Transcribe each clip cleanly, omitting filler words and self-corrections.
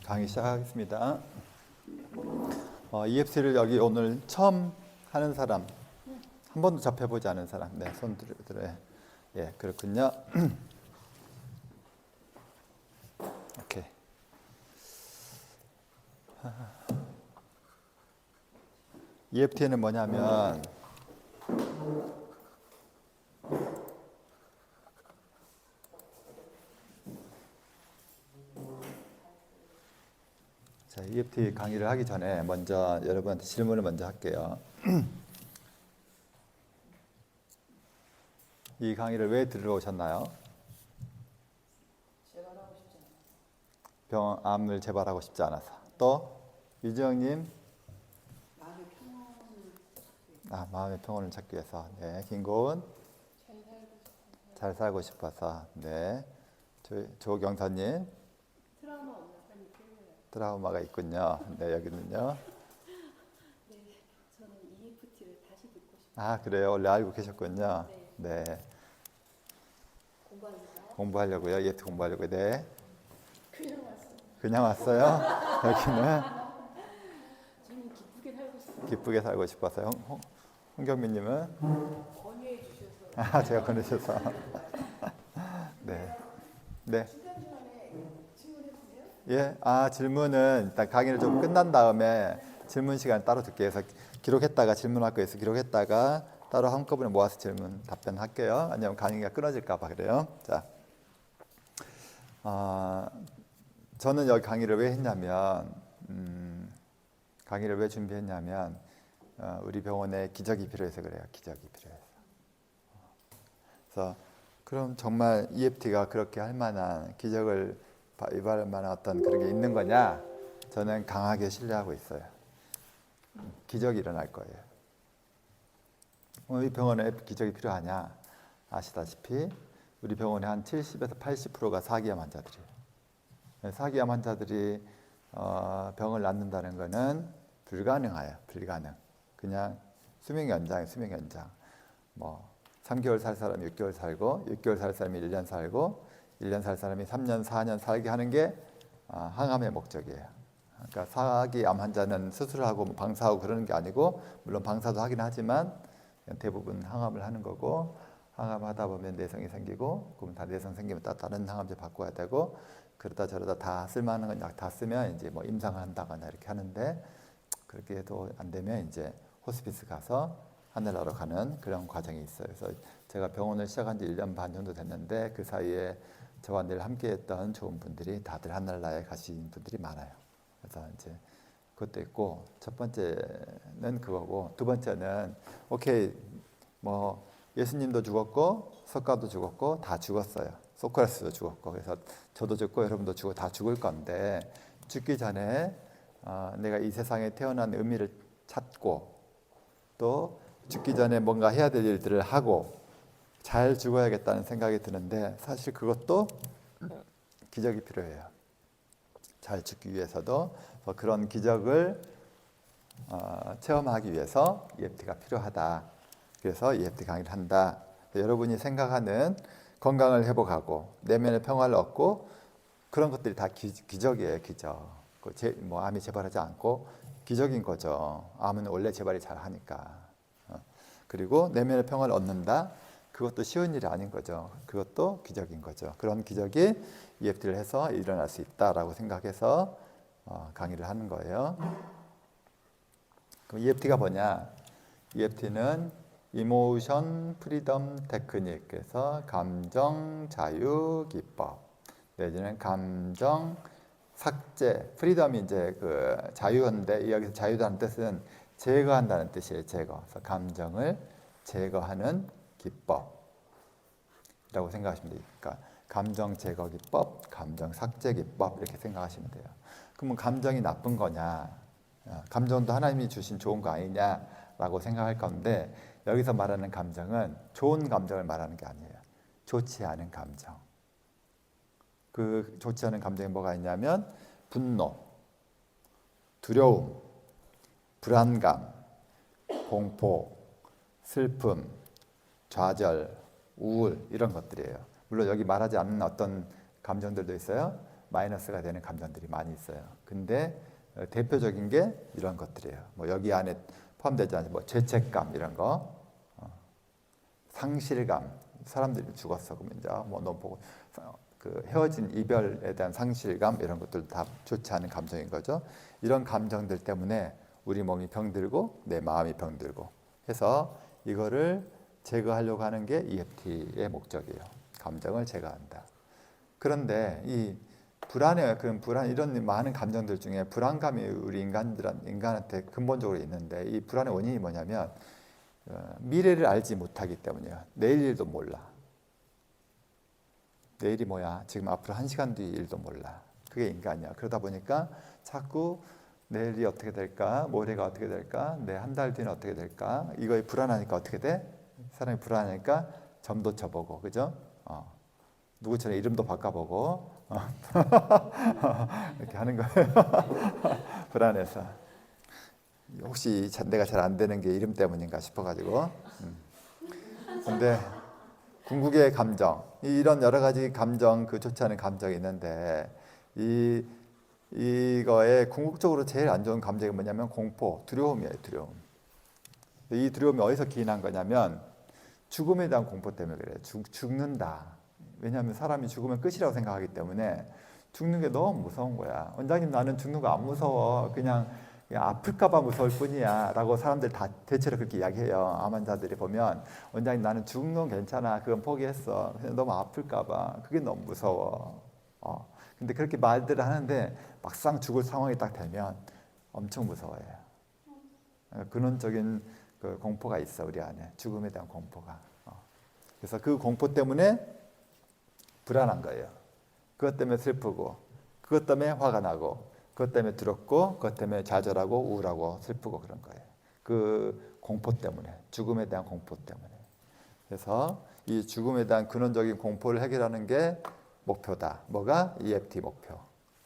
강의 시작하겠습니다. EFT를 여기 오늘 처음 하는 사람, 한 번도 접해보지 않은 사람, 네, 손 들어요. 예, 그렇군요. 오케이. EFT는 뭐냐면 자, EFT 강의를 하기 전에 먼저 여러분한테 질문을 먼저 할게요. 이 강의를 왜 들으러 오셨나요? 재발하고 싶지 않아서. 암을 재발하고 싶지 않아서. 또 유지영님, 마음의 평온을 마음의 평온을 찾기 위해서. 네, 김고은, 잘 살고 싶어서. 잘 살고 싶어서. 네, 조경선님, 트라우마 없는 삶이 필요해요. 트라우마가 있군요. 네, 여기는요. 네, 저는 EFT를 다시 듣고 싶어요. 그래요. 원래 알고 계셨군요. 네. 네, 공부하니까 공부하려고요. EFT 공부하려고요. 네, 그냥 왔어요. 그냥 왔어요. 여기는 저는 기쁘게 살고 싶어요. 기쁘게 살고 싶어서. 홍경민님은 권유해 주셔서. 제가 보내셔서. 네, 네. 시간 시간에 질문해도 돼요? 예, 질문은 일단 강의를 좀 끝난 다음에 질문 시간 따로 듣게 해서 기록했다가 질문할 거 있어 기록했다가 따로 한꺼번에 모아서 질문 답변할게요. 아니면 강의가 끊어질까 봐 그래요. 자, 저는 여기 강의를 왜 했냐면 강의를 왜 준비했냐면 우리 병원에 기적이 필요해서 그래요. 기적이 필요해서. 그래서 그럼 정말 EFT가 그렇게 할 만한 기적을 이발할 만한 어떤 그런 게 있는 거냐? 저는 강하게 신뢰하고 있어요. 기적이 일어날 거예요. 우리 병원에 기적이 필요하냐? 아시다시피 우리 병원의 한 70에서 80%가 사기암 환자들이에요. 사기암 환자들이 병을 낫는다는 것은 불가능해요. 불가능. 그냥 수명 연장. 뭐 3개월 살 사람이 6개월 살고 6개월 살 사람이 1년 살고 1년 살 사람이 3년, 4년 살게 하는 게 항암의 목적이에요. 그러니까 사기암 환자는 수술하고 방사하고 그러는 게 아니고 물론 방사도 하긴 하지만 대부분 항암을 하는 거고 항암하다 보면 내성이 생기고 그럼 다 내성 생기면 다른 항암제 바꿔야 되고 그러다 저러다 다 쓸만한 건 약 다 쓰면 이제 뭐 임상을 한다거나 이렇게 하는데 그렇게 해도 안 되면 이제 호스피스 가서 하늘나라로 가는 그런 과정이 있어요. 그래서 제가 병원을 시작한 지 1년 반 정도 됐는데 그 사이에 저와 늘 함께했던 좋은 분들이 다들 하늘나라에 가신 분들이 많아요. 그래서 이제 그것도 있고 첫 번째는 그거고 두 번째는 오케이 뭐 예수님도 죽었고 석가도 죽었고 다 죽었어요. 소크라테스도 죽었고 그래서 저도 죽고 여러분도 죽고 다 죽을 건데 죽기 전에 내가 이 세상에 태어난 의미를 찾고 또 죽기 전에 뭔가 해야 될 일들을 하고 잘 죽어야겠다는 생각이 드는데 사실 그것도 기적이 필요해요. 잘 죽기 위해서도 그런 기적을 체험하기 위해서 EFT가 필요하다. 그래서 EFT 강의를 한다. 여러분이 생각하는 건강을 회복하고 내면의 평화를 얻고 그런 것들이 다 기적이에요. 기적. 뭐 암이 재발하지 않고 기적인 거죠. 암은 원래 재발이 잘 하니까. 그리고 내면의 평화를 얻는다. 그것도 쉬운 일이 아닌 거죠. 그것도 기적인 거죠. 그런 기적이 EFT를 해서 일어날 수 있다라고 생각해서 강의를 하는 거예요. 그럼 EFT가 뭐냐? EFT는 이모션 프리덤 테크닉, 그래서 감정 자유 기법 내지는 감정 삭제, 프리덤이 이제 그 자유인데 여기서 자유라는 뜻은 제거한다는 뜻이에요. 제거. 그래서 감정을 제거하는 기법이라고 생각하시면 돼요. 그러니까 감정 제거 기법, 감정 삭제 기법 이렇게 생각하시면 돼요. 그러면 감정이 나쁜 거냐? 감정도 하나님이 주신 좋은 거 아니냐? 라고 생각할 건데 여기서 말하는 감정은 좋은 감정을 말하는 게 아니에요. 좋지 않은 감정. 그 좋지 않은 감정이 뭐가 있냐면 분노, 두려움, 불안감, 공포, 슬픔, 좌절, 우울 이런 것들이에요. 물론 여기 말하지 않는 어떤 감정들도 있어요. 마이너스가 되는 감정들이 많이 있어요. 근데 대표적인 게 이런 것들이에요. 뭐 여기 안에 포함되지 않은 뭐 죄책감 이런 거, 상실감. 사람들이 죽었어 그러면 이제 뭐 너무 보고 그 헤어진 이별에 대한 상실감 이런 것들 다 좋지 않은 감정인 거죠. 이런 감정들 때문에 우리 몸이 병들고 내 마음이 병들고 해서 이거를 제거하려고 하는 게 EFT의 목적이에요. 감정을 제거한다. 그런데 이 불안해, 그런 불안 이런 많은 감정들 중에 불안감이 우리 인간한테 근본적으로 있는데 이 불안의 원인이 뭐냐면 미래를 알지 못하기 때문이에요. 내일 일도 몰라. 내일이 뭐야? 지금 앞으로 1시간 뒤 일도 몰라. 그게 인간이야. 그러다 보니까 자꾸 내일이 어떻게 될까? 모레가 어떻게 될까? 내 한 달 뒤는 어떻게 될까? 이거에 불안하니까 어떻게 돼? 사람이 불안하니까 점도 쳐보고, 그죠? 누구처럼 이름도 바꿔보고 이렇게 하는 거예요. 불안해서. 혹시 내가 잘 안 되는 게 이름 때문인가 싶어가지고. 근데 궁극의 감정, 이런 여러 가지 감정, 그 좋지 않은 감정이 있는데 이거에 궁극적으로 제일 안 좋은 감정이 뭐냐면 공포, 두려움이에요. 두려움. 이 두려움이 어디서 기인한 거냐면 죽음에 대한 공포 때문에 그래요. 죽는다. 왜냐하면 사람이 죽으면 끝이라고 생각하기 때문에 죽는 게 너무 무서운 거야. 원장님 나는 죽는 거 안 무서워. 그냥 아플까 봐 무서울 뿐이야 라고 사람들 다 대체로 그렇게 이야기해요. 암 환자들이 보면 원장님 나는 죽는 건 괜찮아. 그건 포기했어. 그냥 너무 아플까 봐. 그게 너무 무서워. 근데 그렇게 말들을 하는데 막상 죽을 상황이 딱 되면 엄청 무서워해요. 근원적인 그 공포가 있어 우리 안에. 죽음에 대한 공포가. 그래서 그 공포 때문에 불안한 거예요. 그것 때문에 슬프고 그것 때문에 화가 나고 그것 때문에 두렵고 그것 때문에 좌절하고 우울하고 슬프고 그런 거예요. 그 공포 때문에, 죽음에 대한 공포 때문에. 그래서 이 죽음에 대한 근원적인 공포를 해결하는 게 목표다. 뭐가? EFT 목표.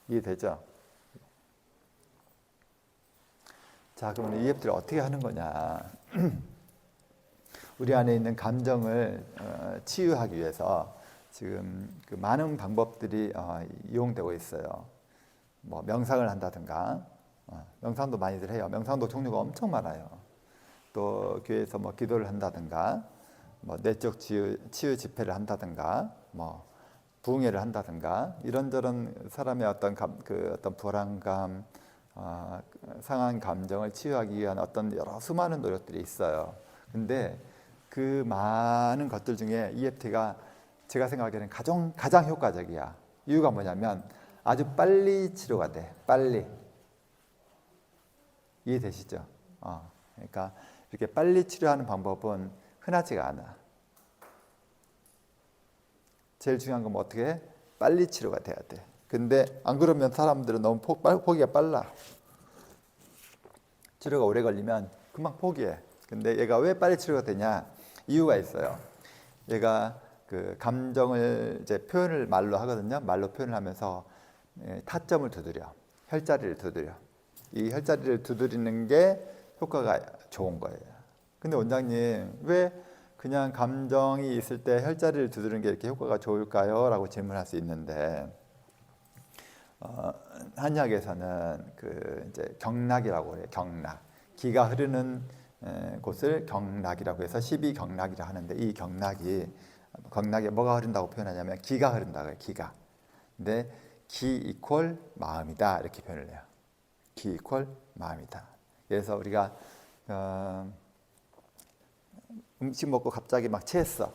이해되죠? 자, 그러면 EFT를 어떻게 하는 거냐? 우리 안에 있는 감정을 치유하기 위해서 지금 그 많은 방법들이 이용되고 있어요. 뭐 명상을 한다든가, 명상도 많이들 해요. 명상도 종류가 엄청 많아요. 또 교회에서 뭐 기도를 한다든가, 뭐 내적 치유 집회를 한다든가, 뭐 부흥회를 한다든가, 이런저런 사람의 어떤 어떤 불안감, 상한 감정을 치유하기 위한 어떤 여러 수많은 노력들이 있어요. 근데 그 많은 것들 중에 EFT가 제가 생각하기에는 가장 효과적이야. 이유가 뭐냐면 아주 빨리 치료가 돼. 빨리. 이해되시죠? 그러니까 이렇게 빨리 치료하는 방법은 흔하지가 않아. 제일 중요한 건 뭐 어떻게 해? 빨리 치료가 돼야 돼. 근데 안 그러면 사람들은 너무 포기가 빨라. 치료가 오래 걸리면 금방 포기해. 근데 얘가 왜 빨리 치료가 되냐? 이유가 있어요. 얘가 그 감정을 이제 표현을 말로 하거든요. 말로 표현을 하면서 타점을 두드려. 혈자리를 두드려. 이 혈자리를 두드리는 게 효과가 좋은 거예요. 근데 원장님 왜 그냥 감정이 있을 때 혈자리를 두드리는 게 이렇게 효과가 좋을까요? 라고 질문할 수 있는데 한의학에서는 그 이제 경락이라고 해요. 경락. 기가 흐르는 곳을 경락이라고 해서 12경락이라 하는데 이 경락에 뭐가 흐른다고 표현하냐면 기가 흐른다고 해요. 기가. 근데 기 이퀄 마음이다 이렇게 표현을 해요. 기 이퀄 마음이다. 그래서 우리가 음식 먹고 갑자기 막 체했어.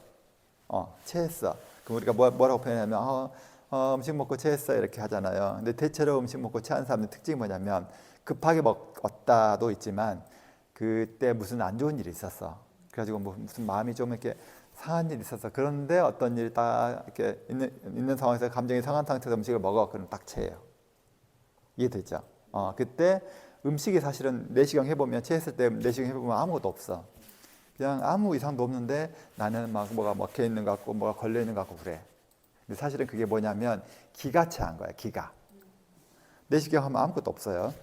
체했어. 그럼 우리가 뭐라고 표현하냐면 음식 먹고 체했어 이렇게 하잖아요. 근데 대체로 음식 먹고 체한 사람의 특징이 뭐냐면 급하게 먹었다도 있지만 그때 무슨 안 좋은 일이 있었어. 그래가지고 무슨 마음이 좀 이렇게 상한 일이 있었어. 그런데 어떤 일이 딱 이렇게 있는 상황에서 감정이 상한 상태에서 음식을 먹어. 그럼 딱 체해요. 이해되죠? 그때 음식이 사실은 내시경 해보면 체했을 때 내시경 해보면 아무것도 없어. 그냥 아무 이상도 없는데 나는 막 뭐가 먹혀 있는 것 같고 뭐가 걸려 있는 것 같고 그래. 근데 사실은 그게 뭐냐면 기가 차한 거야. 기가. 내시경 하면 아무것도 없어요.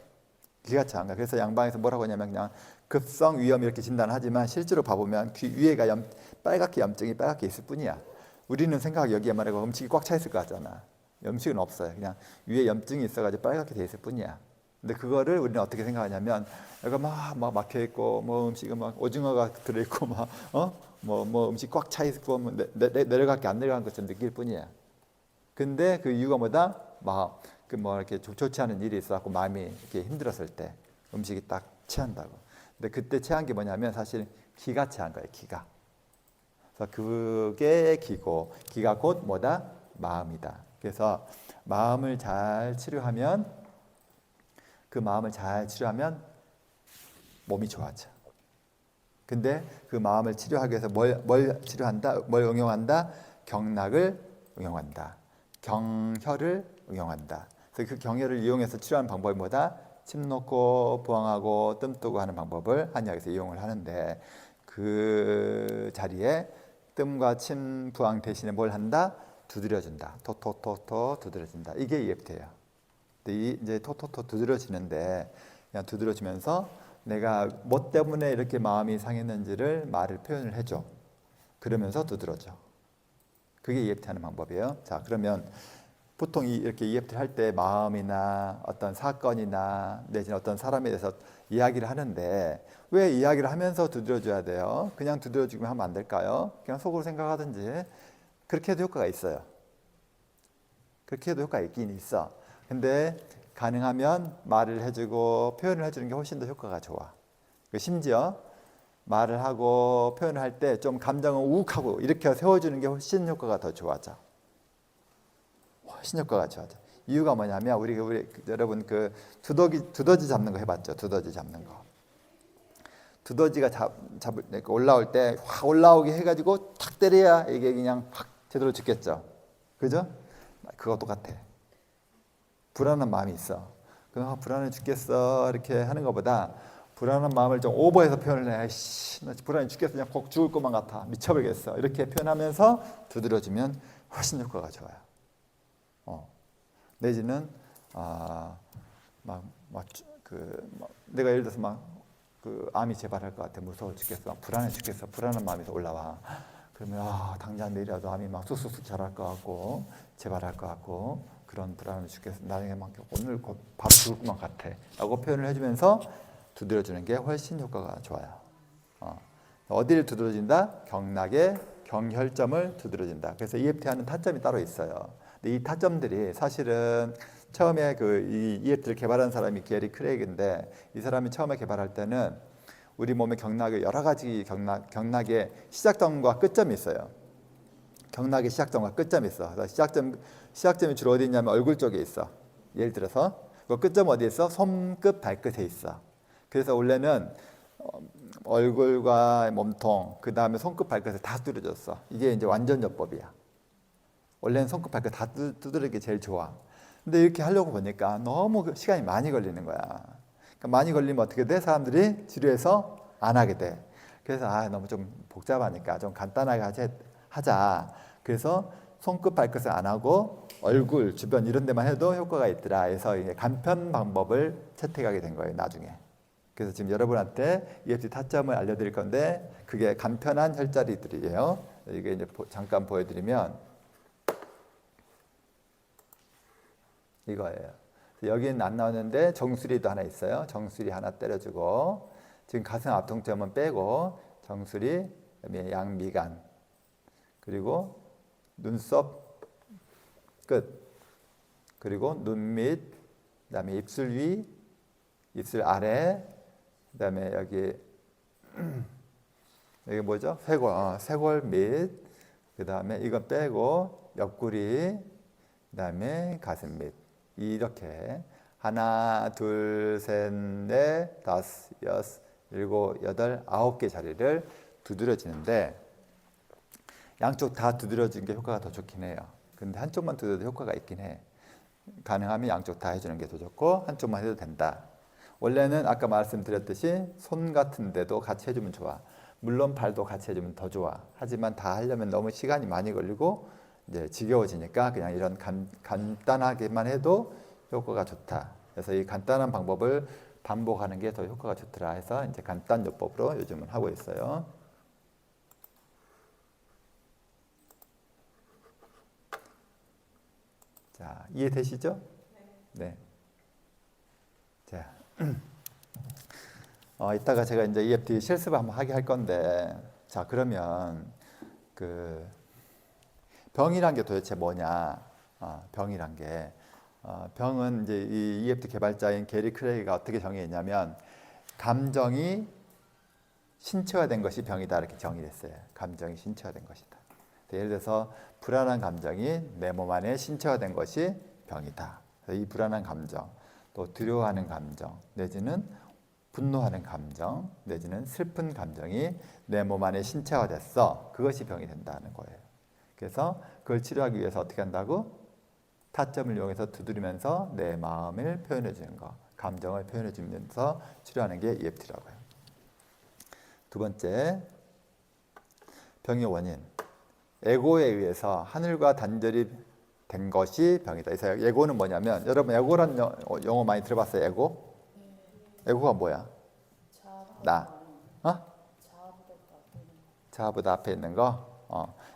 기가 차한 거야. 그래서 양방에서 뭐라고 하냐면 그냥 급성 위염 이렇게 진단하지만 실제로 봐보면 귀 위에가 빨갛게 염증이 빨갛게 있을 뿐이야. 우리는 생각하기 여기에 말하고 음식이 꽉 차 있을 것 같잖아. 음식은 없어요. 그냥 위에 염증이 있어가지고 빨갛게 돼 있을 뿐이야. 근데 그거를 우리는 어떻게 생각하냐면 여기가 막 막혀 있고 뭐 음식은 막 오징어가 들어 있고 뭐 음식 꽉 차 있고 뭐 내려갈 게 안 내려간 것처럼 느낄 뿐이야. 근데 그 이유가 뭐다? 뭐 이렇게 좋지 않은 일이 있어갖고 마음이 이렇게 힘들었을 때 음식이 딱 체한다고. 근데 그때 체한 게 뭐냐면 사실 기가 체한 거예요. 기가. 그래서 그게 기고 기가 곧 뭐다? 마음이다. 그래서 마음을 잘 치료하면 몸이 좋아져. 근데 그 마음을 치료하기 위해서 뭘 치료한다? 뭘 응용한다? 경락을 응용한다. 경혈을 응용한다. 그래서 그 경혈을 이용해서 치료하는 방법이 뭐다? 침 놓고 부항하고 뜸 뜨고 하는 방법을 한의학에서 이용을 하는데 그 자리에 뜸과 침 부항 대신에 뭘 한다? 두드려준다. 토토토토 두드려준다. 이게 EFT예요. 근데 이제 토토토 두드려지는데 그냥 두드려주면서 내가 뭐 때문에 이렇게 마음이 상했는지를 말을 표현을 해줘. 그러면서 두드려줘. 그게 EFT 하는 방법이에요. 자, 그러면 보통 이렇게 EFT 할 때 마음이나 어떤 사건이나 내지는 어떤 사람에 대해서 이야기를 하는데 왜 이야기를 하면서 두드려줘야 돼요? 그냥 두드려주기만 하면 안 될까요? 그냥 속으로 생각하든지 그렇게 해도 효과가 있어요. 그렇게 해도 효과가 있긴 있어. 근데 가능하면 말을 해주고 표현을 해주는 게 훨씬 더 효과가 좋아. 심지어 말을 하고 표현을 할 때 좀 감정을 우욱하고 이렇게 세워주는 게 훨씬 효과가 더 좋아져. 훨씬 효과가 좋아져. 이유가 뭐냐면 우리 여러분 그 두더지 잡는 거 해봤죠? 두더지 잡는 거. 두더지가 올라올 때 확 올라오게 해가지고 탁 때려야 이게 그냥 확 제대로 죽겠죠. 그죠? 그거 똑같아. 불안한 마음이 있어. 불안해 죽겠어 이렇게 하는 것보다 불안한 마음을 좀 오버해서 표현을 해. 나 불안해 죽겠어. 그냥 꼭 죽을 것만 같아. 미쳐버리겠어. 이렇게 표현하면서 두드려주면 훨씬 효과가 좋아요. 내지는 내가 예를 들어서 암이 재발할 것 같아. 무서워 죽겠어. 불안해 죽겠어. 불안한 마음이 올라와. 그러면 당장 내일이라도 암이 막 쑥쑥쑥 자랄 것 같고 재발할 것 같고 그런 불안해 죽겠어. 나중에 막 오늘 곧 바로 죽을 것만 같아. 라고 표현을 해주면서 두드려주는 게 훨씬 효과가 좋아요. 어디를 두드려준다? 경락의 경혈점을 두드려준다. 그래서 EFT 하는 타점이 따로 있어요. 근데 이 타점들이 사실은 처음에 이 EFT를 개발한 사람이 게리 크레이그인데 이 사람이 처음에 개발할 때는 우리 몸의 경락의 여러 가지 경락의 시작점과 끝점이 있어요. 경락의 시작점과 끝점이 있어. 시작점이 주로 어디 있냐면 얼굴 쪽에 있어. 예를 들어서 그 끝점 어디에 있어? 손끝 발끝에 있어. 그래서 원래는 얼굴과 몸통 그 다음에 손끝 발끝을 다 두드려줬어. 이게 이제 완전요법이야. 원래는 손끝 발끝 다 두드리는 게 제일 좋아. 근데 이렇게 하려고 보니까 너무 시간이 많이 걸리는 거야. 그러니까 많이 걸리면 어떻게 돼? 사람들이 지루해서 안 하게 돼. 그래서 너무 좀 복잡하니까 좀 간단하게 하자. 그래서 손끝 발끝을 안 하고 얼굴 주변 이런 데만 해도 효과가 있더라. 해서 이제 간편 방법을 채택하게 된 거예요. 나중에. 그래서 지금 여러분한테 EFT 타점을 알려드릴 건데 그게 간편한 혈자리들이에요. 이게 이제 잠깐 보여드리면 이거예요. 여기는 안 나오는데 정수리도 하나 있어요. 정수리 하나 때려주고 지금 가슴 앞통점은 빼고 정수리, 그다음에 양미간 그리고 눈썹 끝 그리고 눈 밑, 그다음에 입술 위, 입술 아래, 그다음에 여기 뭐죠? 쇄골 밑, 그다음에 이거 빼고 옆구리, 그다음에 가슴 밑. 이렇게 하나, 둘, 셋, 넷, 다섯, 여섯, 일곱, 여덟, 9개 자리를 두드려지는데 양쪽 다 두드려주는 게 효과가 더 좋긴 해요. 근데 한쪽만 두드려도 효과가 있긴 해. 가능하면 양쪽 다 해주는 게 더 좋고 한쪽만 해도 된다. 원래는 아까 말씀드렸듯이 손 같은 데도 같이 해주면 좋아. 물론 발도 같이 해주면 더 좋아. 하지만 다 하려면 너무 시간이 많이 걸리고 이제 지겨워지니까 그냥 이런 간단하게만 해도 효과가 좋다. 그래서 이 간단한 방법을 반복하는 게 더 효과가 좋더라 해서 이제 간단 요법으로 요즘은 하고 있어요. 자, 이해되시죠? 네. 자, 이따가 제가 이제 EFT 실습 한번 하게 할 건데, 자, 그러면 그 병이란 게 도대체 뭐냐? 병이란 게 병은 이제 이 EFT 개발자인 게리 크레이가 어떻게 정의했냐면 감정이 신체화된 것이 병이다 이렇게 정의했어요. 감정이 신체화된 것이다. 예를 들어서 불안한 감정이 내 몸 안에 신체화된 것이 병이다. 이 불안한 감정, 또 두려워하는 감정, 내지는 분노하는 감정, 내지는 슬픈 감정이 내 몸 안에 신체화됐어. 그것이 병이 된다는 거예요. 그래서 그걸 치료하기 위해서 어떻게 한다고? 타점을 이용해서 두드리면서 내 마음을 표현해 주는 거, 감정을 표현해 주면서 치료하는 게 EFT라고 해요. 두 번째, 병의 원인. 에고에 의해서 하늘과 단절이 된 것이 병이다. 그래서 에고는 뭐냐면, 여러분 에고란 용어 많이 들어봤어요? 에고? 에고가 뭐야? 나. 자아보다 앞에 있는 거.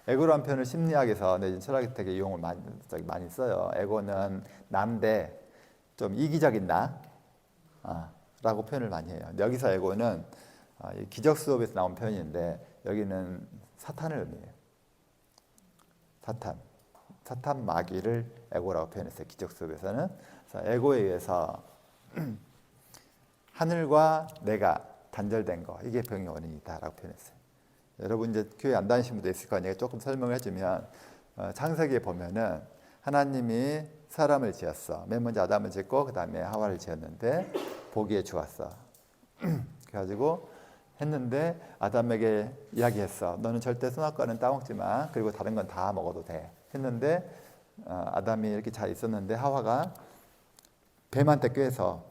에고라는 표현을 심리학에서 내지는 철학에 되게 이용을 많이 써요. 에고는 난데 좀 이기적인 나 라고 표현을 많이 해요. 여기서 에고는 기적 수업에서 나온 표현인데 여기는 사탄을 의미해요. 사탄 마귀를 에고라고 표현했어요. 기적 수업에서는. 그래서 에고에 의해서 하늘과 내가 단절된 거, 이게 병의 원인이다라고 표현했어요. 여러분 이제 교회 안 다니신 분도 있을 거 아니에요. 조금 설명을 해주면 창세기에 보면은 하나님이 사람을 지었어. 맨 먼저 아담을 짓고 그 다음에 하와를 지었는데 보기에 좋았어. 그래가지고 했는데 아담에게 이야기했어. 너는 절대 선악과는 따먹지 마. 그리고 다른 건 다 먹어도 돼. 했는데 아담이 이렇게 잘 있었는데 하와가 뱀한테 꾀해서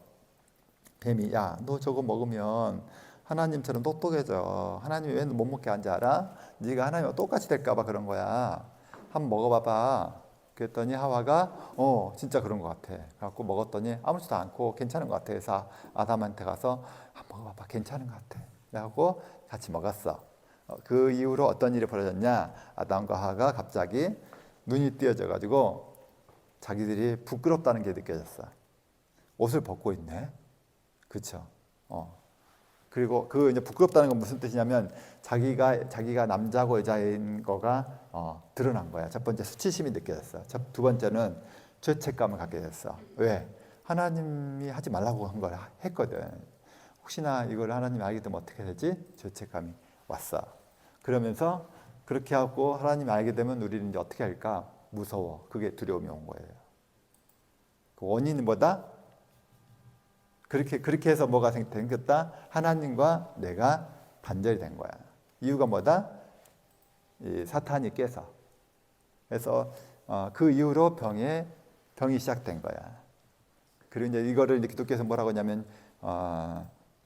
뱀이 야, 너 저거 먹으면 하나님처럼 똑똑해져. 하나님이 왜 못 먹게 한지 알아? 네가 하나님과 똑같이 될까 봐 그런 거야. 한번 먹어봐봐. 그랬더니 하와가 진짜 그런 것 같아. 그래갖고 먹었더니 아무렇지도 않고 괜찮은 것 같아. 그래서 아담한테 가서 한번 먹어봐봐. 괜찮은 것 같아. 그래갖고 같이 먹었어. 그 이후로 어떤 일이 벌어졌냐? 아담과 하와가 갑자기 눈이 띄어져가지고 자기들이 부끄럽다는 게 느껴졌어. 옷을 벗고 있네. 그렇죠? 그리고 그 이제 부끄럽다는 건 무슨 뜻이냐면 자기가 남자고 여자인 거가 드러난 거야. 첫 번째 수치심이 느껴졌어. 두 번째는 죄책감을 갖게 됐어. 왜? 하나님이 하지 말라고 한 걸 했거든. 혹시나 이걸 하나님이 알게 되면 어떻게 되지? 죄책감이 왔어. 그러면서 그렇게 하고 하나님이 알게 되면 우리는 이제 어떻게 할까? 무서워. 그게 두려움이 온 거예요. 그 원인은 뭐다? 그렇게 해서 뭐가 생겼다? 하나님과 내가 단절이 된 거야. 이유가 뭐다? 이 사탄이 깨서. 그래서 그 이후로 병이 시작된 거야. 그리고 이제 이거를 이제 기독교에서 뭐라고 하냐면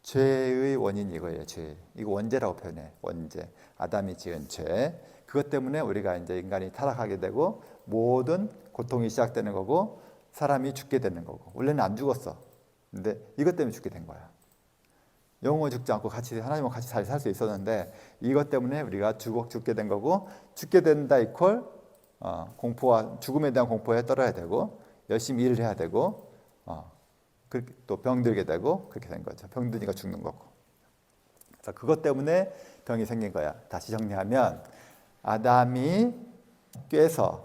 죄의 원인이 이거예요. 죄. 이거 원죄라고 표현해. 원죄. 아담이 지은 죄. 그것 때문에 우리가 이제 인간이 타락하게 되고 모든 고통이 시작되는 거고 사람이 죽게 되는 거고. 원래는 안 죽었어. 근데 이것 때문에 죽게 된 거야. 영원히 죽지 않고 같이 하나님과 같이 잘 살 수 있었는데 이것 때문에 우리가 죽게 된 거고 죽게 된다 이퀄 공포와 죽음에 대한 공포에 떨어야 되고 열심히 일을 해야 되고 그렇게 또 병들게 되고 그렇게 된 거죠. 병드니까 죽는 거고. 그래서 그것 때문에 병이 생긴 거야. 다시 정리하면 아담이 꾀서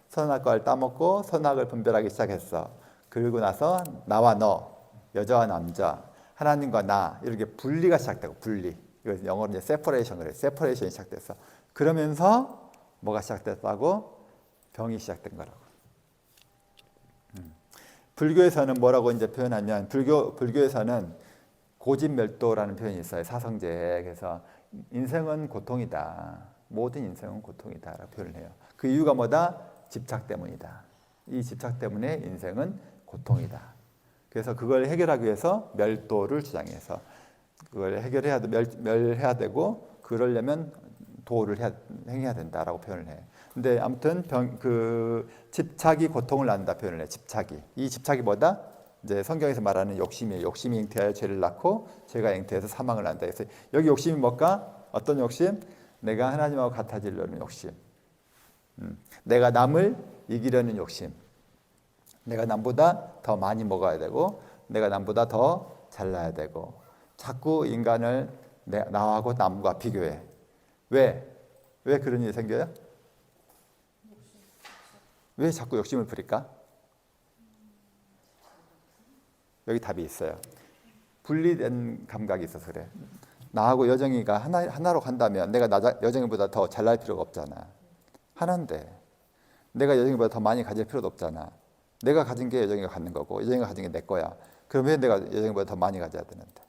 선악과를 따먹고 선악을 분별하기 시작했어. 그러고 나서 나와 너 여자와 남자, 하나님과 나 이렇게 분리가 시작되고 분리. 이거 영어로 이제 세퍼레이션 그래요. 세퍼레이션이 시작됐어. 그러면서 뭐가 시작됐다고? 병이 시작된 거라고. 불교에서는 뭐라고 이제 표현하면 불교에서는 고집멸도라는 표현이 있어요. 사성제에. 그래서 인생은 고통이다. 모든 인생은 고통이다라고 표현을 해요. 그 이유가 뭐다? 집착 때문이다. 이 집착 때문에 인생은 고통이다. 그래서 그걸 해결하기 위해서 멸도를 주장해서 그걸 해결해야 멸해야 되고 그러려면 도를 행해야 된다라고 표현을 해. 근데 아무튼 그 집착이 고통을 낳는다 표현을 해. 집착이. 이 집착이 뭐다? 이제 성경에서 말하는 욕심이에요. 욕심이 잉태하여 죄를 낳고 죄가 잉태해서 사망을 낳는다. 그래서 여기 욕심이 뭘까? 어떤 욕심? 내가 하나님하고 같아지려는 욕심. 내가 남을 이기려는 욕심. 내가 남보다 더 많이 먹어야 되고 내가 남보다 더 잘나야 되고 자꾸 인간을 나하고 남과 비교해. 왜? 왜 그런 일이 생겨요? 왜 자꾸 욕심을 부릴까? 여기 답이 있어요. 분리된 감각이 있어서 그래. 나하고 여정이가 하나로 간다면 내가 여정이보다 더 잘날 필요가 없잖아. 하나인데 내가 여정이보다 더 많이 가질 필요도 없잖아. 내가 가진 게 여정이가 갖는 거고 여정이가 가진 게 내 거야. 그럼 왜 내가 여정이보다 더 많이 가져야 되는데?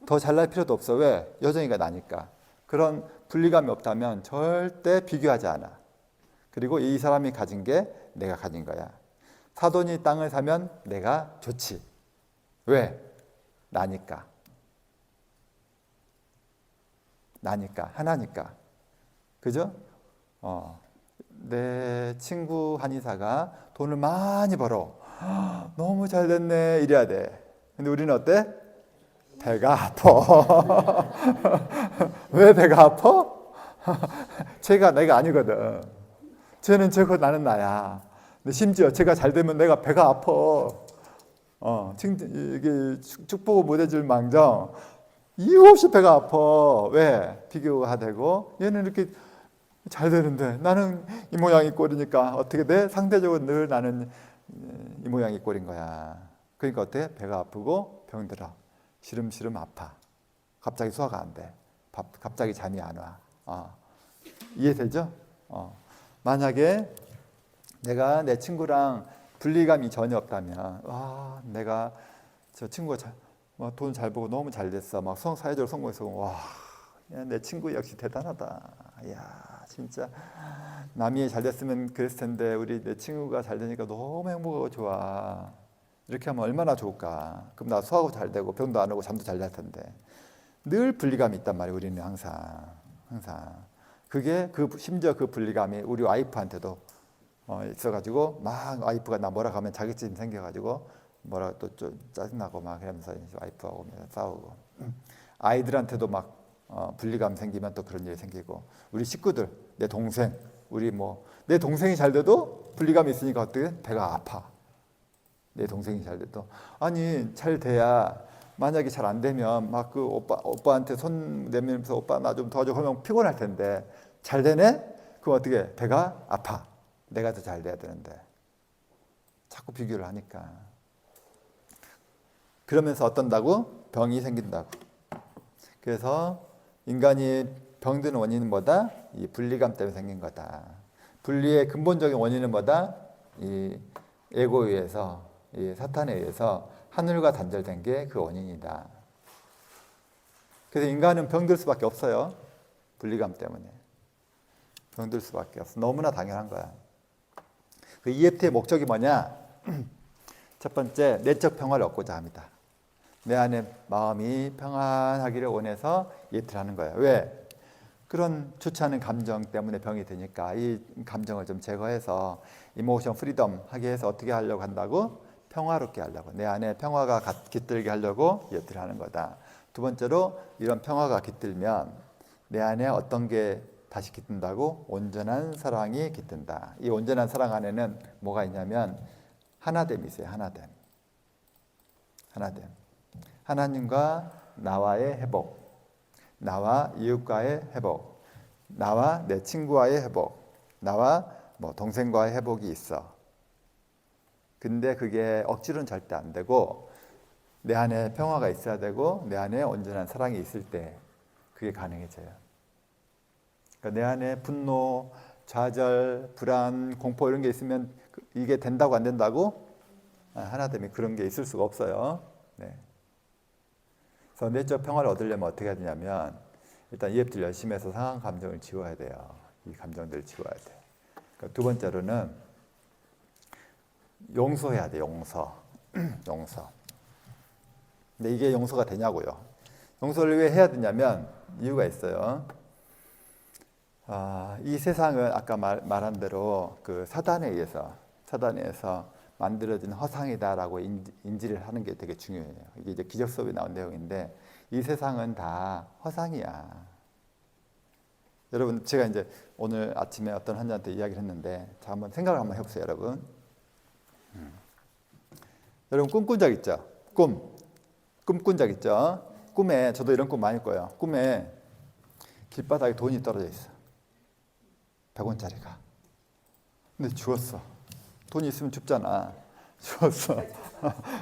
더 잘날 필요도 없어. 왜? 여정이가 나니까. 그런 분리감이 없다면 절대 비교하지 않아. 그리고 이 사람이 가진 게 내가 가진 거야. 사돈이 땅을 사면 내가 좋지. 왜? 나니까. 나니까. 하나니까. 그죠? 내 친구 한의사가 돈을 많이 벌어. 너무 잘 됐네. 이래야 돼. 근데 우리는 어때? 배가 아파. 왜 배가 아파? 쟤가 내가 아니거든. 쟤는 쟤고 나는 나야. 근데 심지어 쟤가 잘 되면 내가 배가 아파. 이게 축복을 못 해줄 망정 이유 없이 배가 아파. 왜? 비교가 되고 얘는 이렇게 잘 되는데 나는 이 모양 이 꼴이니까 어떻게 돼? 상대적으로 늘 나는 이 모양 이 꼴인 거야. 그러니까 어때? 배가 아프고 병들어. 시름시름 아파. 갑자기 소화가 안 돼. 갑자기 잠이 안 와. 이해되죠? 만약에 내가 내 친구랑 분리감이 전혀 없다면 내가 저 친구가 돈 잘 벌고 너무 잘 됐어. 막 사회적으로 성공해서 내 친구 역시 대단하다. 야 진짜 남이 잘 됐으면 그랬을 텐데 내 친구가 잘 되니까 너무 행복하고 좋아. 이렇게 하면 얼마나 좋을까. 그럼 나 소화도 잘 되고 병도 안 오고 잠도 잘 잘 텐데. 늘 분리감이 있단 말이에요. 우리는 항상. 그게 심지어 그 분리감이 우리 와이프한테도 있어가지고 막 와이프가 나 뭐라 하면 자격지심 생겨가지고 뭐라 또 좀 짜증나고 막 이러면서 와이프하고 싸우고 아이들한테도 막 분리감 생기면 또 그런 일이 생기고 우리 식구들 내 동생 내 동생이 잘 돼도 분리감이 있으니까 어떻게 배가 아파. 내 동생이 잘 돼도 잘 돼야 만약에 잘 안 되면 막 그 오빠한테 손 내밀면서 오빠 나 좀 도와줘 하면 피곤할 텐데 잘 되네? 그럼 어떻게 배가 아파. 내가 더 잘 돼야 되는데 자꾸 비교를 하니까 그러면서 어떤다고? 병이 생긴다고. 그래서 인간이 병드는 원인은 뭐다? 이 분리감 때문에 생긴 거다. 분리의 근본적인 원인은 뭐다? 이 에고에 의해서 이 사탄에 의해서 하늘과 단절된 게 그 원인이다. 그래서 인간은 병들 수밖에 없어요. 분리감 때문에. 병들 수밖에 없어. 너무나 당연한 거야. 그 EFT의 목적이 뭐냐? 첫 번째, 내적 평화를 얻고자 합니다. 내 안에 마음이 평안하기를 원해서 EFT를 하는 거예요. 왜? 그런 좋지 않은 감정 때문에 병이 되니까 이 감정을 좀 제거해서 이모션 프리덤 하게 해서 어떻게 하려고 한다고? 평화롭게 하려고. 내 안에 평화가 깃들게 하려고 EFT를 하는 거다. 두 번째로 이런 평화가 깃들면 내 안에 어떤 게 다시 깃든다고? 온전한 사랑이 깃든다. 이 온전한 사랑 안에는 뭐가 있냐면 하나됨이 있어요. 하나됨. 하나님과 나와의 회복, 나와 이웃과의 회복, 나와 내 친구와의 회복, 나와 동생과의 회복이 있어. 근데 그게 억지로는 절대 안 되고 내 안에 평화가 있어야 되고 내 안에 온전한 사랑이 있을 때 그게 가능해져요. 그러니까 내 안에 분노, 좌절, 불안, 공포 이런 게 있으면 이게 된다고 안 된다고? 하나됨이 그런 게 있을 수가 없어요. 네. 그래서 내적 평화를 얻으려면 어떻게 해야 되냐면 일단 EFT를 열심히 해서 상한 감정을 지워야 돼요. 이 감정들을 지워야 돼. 그러니까 두 번째로는 용서해야 돼, 용서. 용서. 근데 이게 용서가 되냐고요. 용서를 왜 해야 되냐면 이유가 있어요. 이 세상은 아까 말한 대로 그 사단에 의해서 만들어진 허상이다라고 인지를 하는 게 되게 중요해요. 이게 이제 기적 수업에 나온 내용인데 이 세상은 다 허상이야. 여러분 제가 이제 오늘 아침에 어떤 환자한테 이야기를 했는데 자 한번 생각을 한번 해보세요, 여러분. 여러분 꿈꾼 적 있죠? 꿈꾼 적 있죠? 꿈에 저도 이런 꿈 많이 꿔요. 꿈에 길바닥에 돈이 떨어져 있어. 100원짜리가. 근데 주웠어. 돈이 있으면 줍잖아. 주웠어.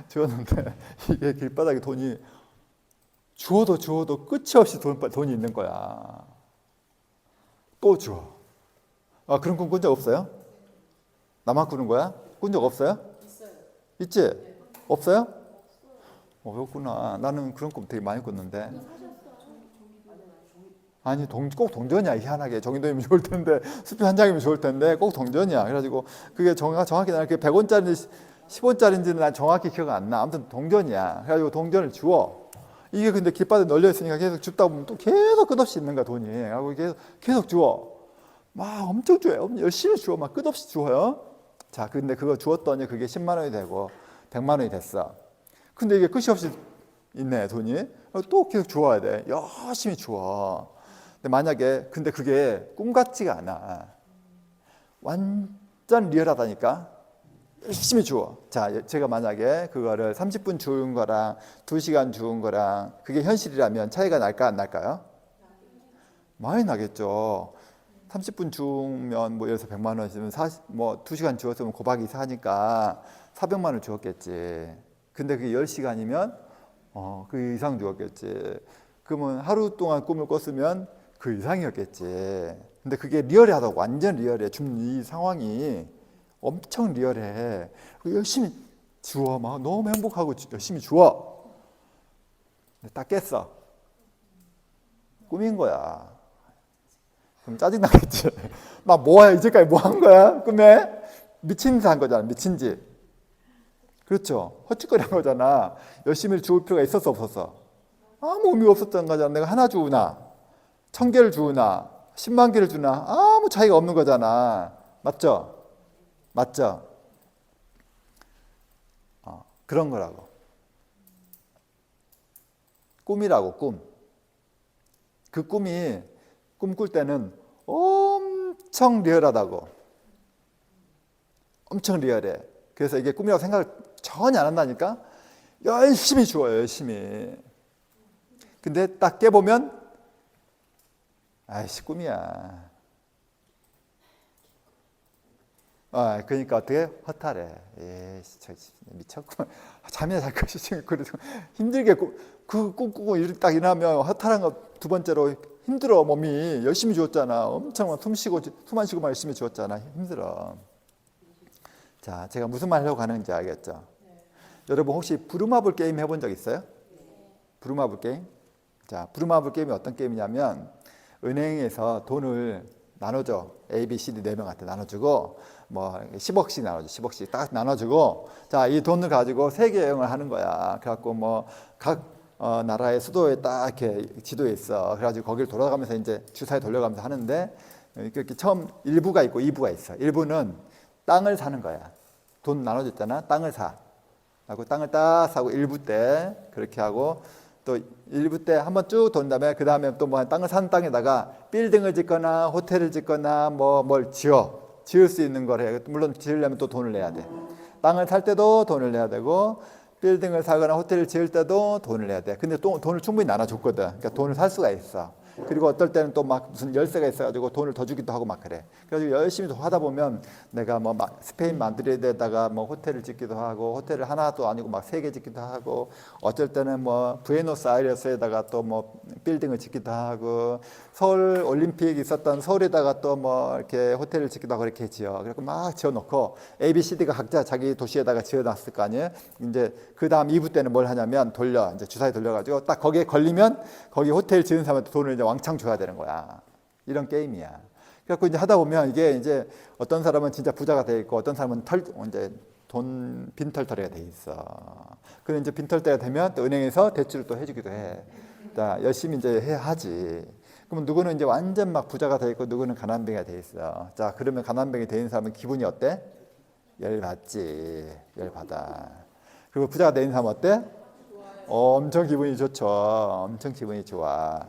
주웠는데 이게 길바닥에 돈이 주워도 끝이 없이 돈이 있는 거야. 또 주워. 그런 꿈 꾼 적 없어요? 나만 꾸는 거야? 꾼 적 없어요? 있어요. 있지? 없어요? 없구나. 나는 그런 꿈 되게 많이 꿨는데. 아니 꼭 동전이야. 희한하게 정의도이면 좋을 텐데 수표 한 장이면 좋을 텐데 꼭 동전이야. 그래가지고 그게 정확히 나는 100원짜리인지 10원짜리인지는 난 정확히 기억 안 나. 아무튼 동전이야. 그래가지고 동전을 주워. 이게 근데 길바닥에 널려 있으니까 계속 줍다 보면 또 계속 끝없이 있는 거야, 돈이. 하고 계속 주워. 막 엄청 주워요. 열심히 주워. 막 끝없이 주워요. 자, 근데 그거 주웠더니 그게 10만 원이 되고 100만 원이 됐어. 근데 이게 끝이 없이 있네, 돈이. 또 계속 주워야 돼. 열심히 주워. 근데 그게 꿈 같지가 않아. 완전 리얼하다니까. 열심히 주워. 자, 제가 만약에 그거를 30분 주운 거랑 2시간 주운 거랑 그게 현실이라면 차이가 날까 안 날까요? 많이 나겠죠. 30분 주면 뭐 예를 들어서 100만 원이면 2시간 주었으면 곱하기 4니까 400만 원 주었겠지. 근데 그게 10시간이면 그 이상 주었겠지. 그러면 하루 동안 꿈을 꿨으면 그 이상이었겠지. 근데 그게 리얼하다고. 완전 리얼해. 지금 이 상황이 엄청 리얼해. 열심히 주워. 막 너무 행복하고 열심히 주워. 근데 딱 깼어. 꿈인 거야. 그럼 짜증나겠지. 막 뭐야, 이제까지 뭐 한 거야? 꿈에? 미친 짓 한 거잖아. 미친 짓. 그렇죠. 헛짓거리 한 거잖아. 열심히 주울 필요가 있었어, 없었어? 아무 의미가 없었던 거잖아. 내가 하나 주우나 1000개를 주우나 10만 개를 주나 아무 차이가 없는 거잖아. 맞죠? 맞죠? 그런 거라고. 꿈이라고, 꿈. 그 꿈이 꿈꿀 때는 엄청 리얼하다고. 엄청 리얼해. 그래서 이게 꿈이라고 생각을 전혀 안 한다니까? 열심히 주워요, 열심히. 근데 딱 깨보면 아이씨, 꿈이야. 그러니까 어떻게? 허탈해. 에이씨, 저 미쳤구만. 잠이나 잘 것이지. 그래도 힘들게 그 꿈꾸고 딱 일어나면 허탈한 거 두 번째로 힘들어. 몸이 열심히 주었잖아. 엄청 숨 안 쉬고 열심히 주었잖아. 힘들어. 자, 제가 무슨 말 하려고 하는지 알겠죠? 네. 여러분 혹시 부루마블 게임 해본 적 있어요? 네. 부루마블 게임? 자, 부루마블 게임이 어떤 게임이냐면 은행에서 돈을 나눠줘. A, B, C, D 4명한테 나눠주고 뭐 10억씩 나눠줘. 10억씩 딱 나눠주고 자, 이 돈을 가지고 세계 여행을 하는 거야. 그래갖고 뭐 각 나라의 수도에 딱 이렇게 지도에 있어. 그래가지고 거기를 돌아가면서 이제 주사에 돌려가면서 하는데 이렇게 처음 1부가 있고 2부가 있어. 1부는 땅을 사는 거야. 돈 나눠줬잖아. 땅을 사. 하고 땅을 딱 사고 1부 때 그렇게 하고 또 1부 때 한번 쭉 돈 다음에 그 다음에 또 뭐 땅을 산 땅에다가 빌딩을 짓거나 호텔을 짓거나 뭐 뭘 지을 수 있는 걸 해. 물론 지으려면 또 돈을 내야 돼. 땅을 살 때도 돈을 내야 되고 빌딩을 사거나 호텔을 지을 때도 돈을 내야 돼. 근데 또 돈을 충분히 나눠줬거든. 그러니까 돈을 살 수가 있어. 그리고 어떨 때는 또 막 무슨 열쇠가 있어가지고 돈을 더 주기도 하고 막 그래. 그래가지고 열심히 하다 보면 내가 뭐 스페인 마드리드에다가 뭐 호텔을 짓기도 하고 호텔을 하나도 아니고 막 3개 짓기도 하고 어쩔 때는 뭐 부에노스아이레스에다가 또 뭐 빌딩을 짓기도 하고 서울 올림픽 있었던 서울에다가 또 뭐 이렇게 호텔을 짓기도 하고 이렇게 지어. 그래서 막 지어놓고 A, B, C, D가 각자 자기 도시에다가 지어놨을 거 아니에요. 이제 그 다음 2부 때는 뭘 하냐면 이제 주사에 돌려가지고 딱 거기에 걸리면 거기 호텔 지은 사람한테 돈을 이제 왕창 줘야 되는 거야. 이런 게임이야. 그래갖고 이제 하다 보면 이게 이제 어떤 사람은 진짜 부자가 돼 있고 어떤 사람은 이제 돈 빈털터리가 돼 있어. 그럼 이제 빈털터리가 되면 또 은행에서 대출을 또 해주기도 해. 자, 열심히 이제 해야 하지. 그럼 누구는 이제 완전 막 부자가 돼 있고 누구는 가난뱅이가 돼 있어. 자, 그러면 가난뱅이 돼 있는 사람은 기분이 어때? 열받지. 열받아. 그리고 부자가 돼 있는 사람은 어때? 엄청 기분이 좋죠. 엄청 기분이 좋아.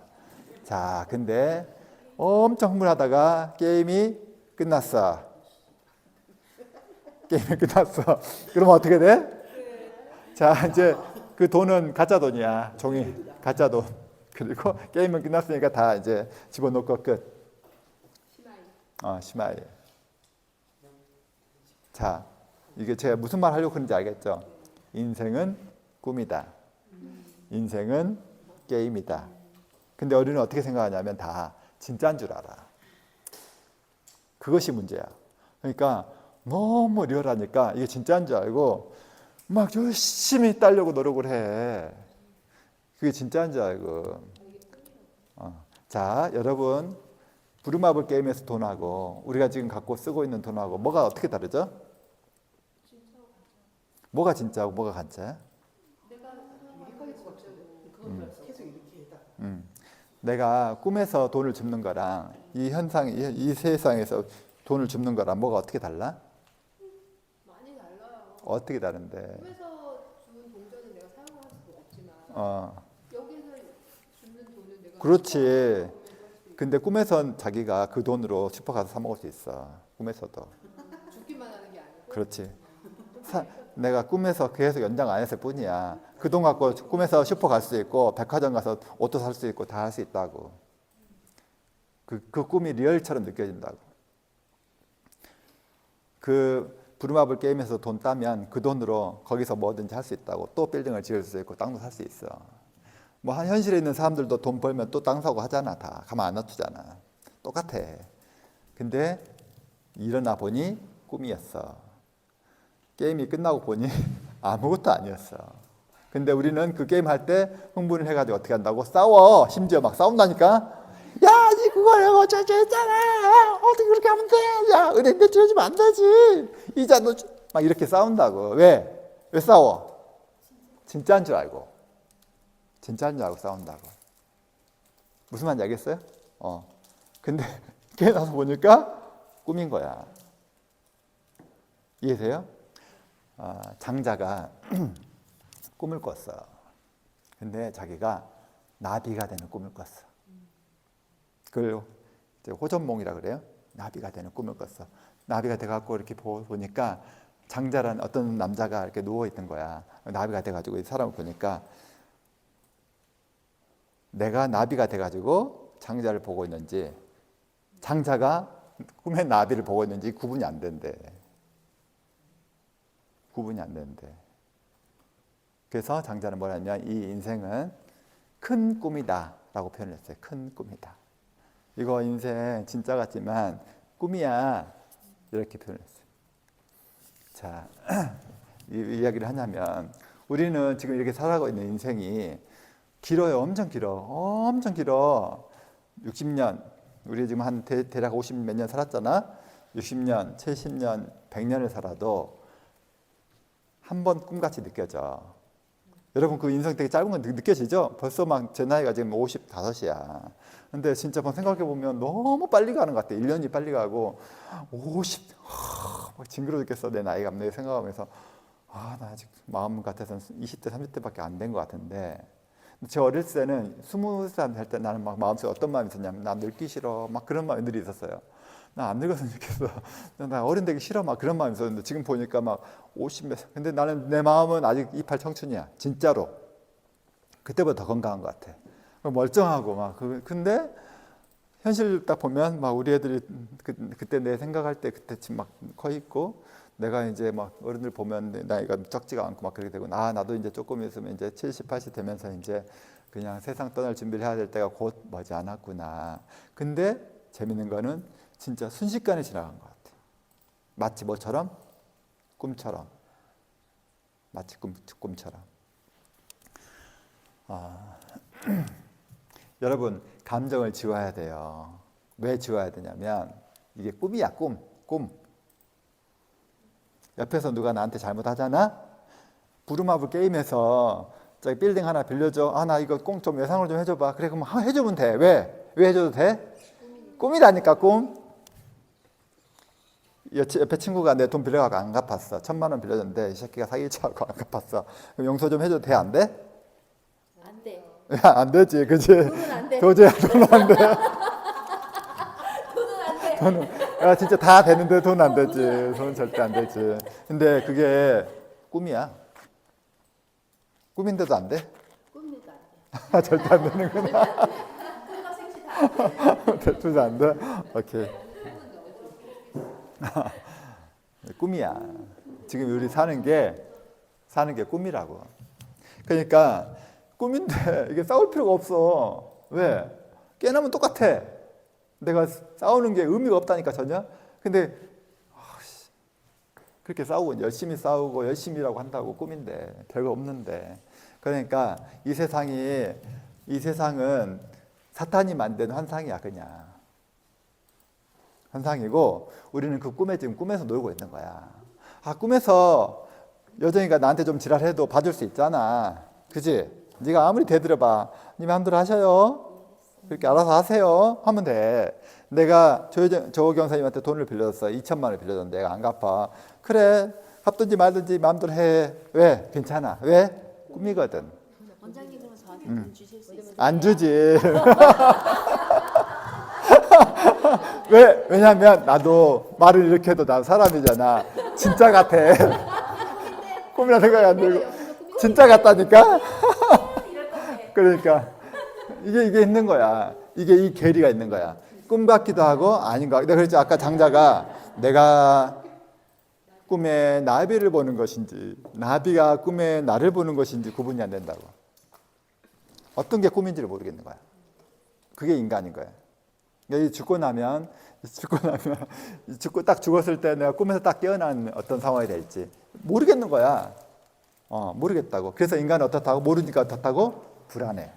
자, 근데 엄청 흥분하다가 게임이 끝났어. 게임이 끝났어. 그러면 어떻게 돼? 자, 이제 그 돈은 가짜 돈이야. 종이 가짜 돈. 그리고 게임은 끝났으니까 다 이제 집어넣고 끝. 시마이. 자, 이게 제가 무슨 말 하려고 그런지 알겠죠? 인생은 꿈이다. 인생은 게임이다. 근데 어른은 어떻게 생각하냐면 다 진짜인 줄 알아. 그것이 문제야. 그러니까 너무 리얼하니까 이게 진짜인 줄 알고 막 열심히 따려고 노력을 해. 그게 진짜인 줄 알고. 자, 여러분, 부루마블 게임에서 돈하고 우리가 지금 갖고 쓰고 있는 돈하고 뭐가 어떻게 다르죠? 뭐가 진짜고 뭐가 가짜야? 내가 꿈에서 돈을 줍는 거랑 이 현상, 이 세상에서 돈을 줍는 거랑 뭐가 어떻게 달라? 많이 달라요. 어떻게 다른데? 꿈에서 주는 동전은 내가 사용할 수가 없지만 여기서 주는 돈은 내가 그렇지. 근데 꿈에선 자기가 그 돈으로 슈퍼 가서 사 먹을 수 있어. 꿈에서도. 죽기만 하는 게 아니고. 그렇지. 내가 꿈에서 계속 연장 안 했을 뿐이야. 그 돈 갖고 꿈에서 슈퍼 갈 수 있고 백화점 가서 옷도 살 수 있고 다 할 수 있다고. 그 꿈이 리얼처럼 느껴진다고. 그 부루마블 게임에서 돈 따면 그 돈으로 거기서 뭐든지 할 수 있다고. 또 빌딩을 지을 수 있고 땅도 살 수 있어. 뭐 현실에 있는 사람들도 돈 벌면 또 땅 사고 하잖아. 다 가만 안 놔두잖아. 똑같아. 근데 일어나 보니 꿈이었어. 게임이 끝나고 보니 아무것도 아니었어. 근데 우리는 그 게임 할 때 흥분을 해가지고 어떻게 한다고? 싸워. 심지어 막 싸운다니까. 야, 니 그거 내가 어쩌지 했잖아. 어떻게 그렇게 하면 돼? 야, 은행 대출해주면 안 되지. 이자 너 막 이렇게 싸운다고. 왜? 왜 싸워? 진짜인 줄 알고. 진짜인 줄 알고 싸운다고. 무슨 말인지 알겠어요? 근데 깨어나서 보니까 꿈인 거야. 이해돼요? 장자가 꿈을 꿨어. 근데 자기가 나비가 되는 꿈을 꿨어. 그걸 이제 호전몽이라 그래요. 나비가 되는 꿈을 꿨어. 나비가 돼갖고 이렇게 보니까 장자란 어떤 남자가 이렇게 누워 있는 거야. 나비가 돼가지고 이 사람을 보니까 내가 나비가 돼가지고 장자를 보고 있는지 장자가 꿈에 나비를 보고 있는지 구분이 안 된대. 구분이 안 된대. 그래서 장자는 뭐냐면 이 인생은 큰 꿈이다 라고 표현을 했어요. 큰 꿈이다. 이거 인생 진짜 같지만 꿈이야 이렇게 표현했어요. 자, 이 이야기를 하냐면 우리는 지금 이렇게 살아가고 있는 인생이 길어요. 엄청 길어. 엄청 길어. 60년. 우리 지금 한 대략 50 몇 년 살았잖아. 60년, 70년, 100년을 살아도 한 번 꿈같이 느껴져. 여러분 그 인생 되게 짧은 건 느껴지죠? 벌써 막 제 나이가 지금 55이야. 근데 진짜 생각해 보면 너무 빨리 가는 것 같아. 1년이 빨리 가고 50, 막 징그러 죽겠어. 내 나이가 내 생각하면서 나 아직 마음 같아서는 20대, 30대밖에 안 된 것 같은데 제 어렸을 때는 20살 될 때 나는 막 마음속에 어떤 마음이 있었냐면 나 늙기 싫어. 막 그런 마음이 늘 있었어요. 나 안 늙었으면 좋겠어. 나 어른 되기 싫어. 막 그런 마음이 있었는데 지금 보니까 막 50몇. 근데 나는 내 마음은 아직 28 청춘이야. 진짜로. 그때보다 더 건강한 것 같아. 멀쩡하고 막. 근데 현실 딱 보면 막 우리 애들이 그때 내 생각할 때 그때쯤 막 커 있고 내가 이제 막 어른들 보면 내 나이가 적지가 않고 막 그렇게 되고 나도 이제 조금 있으면 이제 70, 80 되면서 이제 그냥 세상 떠날 준비를 해야 될 때가 곧 머지 않았구나. 근데 재밌는 거는 진짜 순식간에 지나간 것 같아. 마치 뭐처럼? 꿈처럼. 마치 꿈처럼. 여러분 감정을 지워야 돼요. 왜 지워야 되냐면 이게 꿈이야. 꿈. 옆에서 누가 나한테 잘못하잖아? 부루마블 게임에서 저기 빌딩 하나 빌려줘. 아, 나 이거 꼭 좀 예상을 좀 해줘봐. 그래, 그럼 해주면 돼. 왜? 왜 해줘도 돼? 꿈이라니까, 꿈. 옆에 친구가 내 돈 빌려가고 안 갚았어. 1,000만 원 빌려줬는데 이 새끼가 사기 쳐갖고 안 갚았어. 그럼 용서 좀 해줘도 돼? 안 돼? 안 돼. 야, 안 되지, 그치? 돈은 안 돼. 도저히 돈은 안 돼. 돈은 안 돼. 돈은, 야, 진짜 다 되는데 돈 안 되지. 돈 절대 안 되지. 근데 그게 꿈이야. 꿈인데도 안 돼? 꿈도 안 돼. 절대 안 되는구나. 꿈과 생시 다안 돼. 둘 다 안 돼? 오케이. 꿈이야. 지금 우리 사는 게 꿈이라고. 그러니까 꿈인데 이게 싸울 필요가 없어. 왜? 깨나면 똑같아. 내가 싸우는 게 의미가 없다니까 전혀. 근데 그렇게 싸우고 열심히 싸우고 열심히 일하고 한다고 꿈인데 별거 없는데. 그러니까 이 세상은 사탄이 만든 환상이야, 그냥. 환상이고 우리는 그 꿈에 지금 꿈에서 놀고 있는 거야. 아, 꿈에서 여정이가 나한테 좀 지랄해도 봐줄 수 있잖아. 그지? 네가 아무리 대들어봐. 님 마음대로 하셔요. 그렇게 알아서 하세요. 하면 돼. 내가 조 경사님한테 돈을 빌려줬어. 2,000만 원을 빌려줬는데 내가 안 갚아. 그래. 갚든지 말든지 마음대로 해. 왜? 괜찮아. 왜? 꿈이거든. 원장님 그럼 저한테 돈 주실 수 있어요? 안 주지. 왜냐면 나도 말을 이렇게 해도 난 사람이잖아. 진짜 같아. 꿈이라 생각이 안 들고. 진짜 같다니까? 그러니까 이게 있는 거야. 이게 이 괴리가 있는 거야. 꿈 같기도 하고 아닌가. 내가 그랬지 아까 장자가 내가 꿈에 나비를 보는 것인지 나비가 꿈에 나를 보는 것인지 구분이 안 된다고. 어떤 게 꿈인지를 모르겠는 거야. 그게 인간인 거야. 죽고 나면 딱 죽었을 때 내가 꿈에서 딱 깨어난 어떤 상황이 될지 모르겠는 거야. 모르겠다고. 그래서 인간은 어떻다고? 모르니까 어떻다고? 불안해.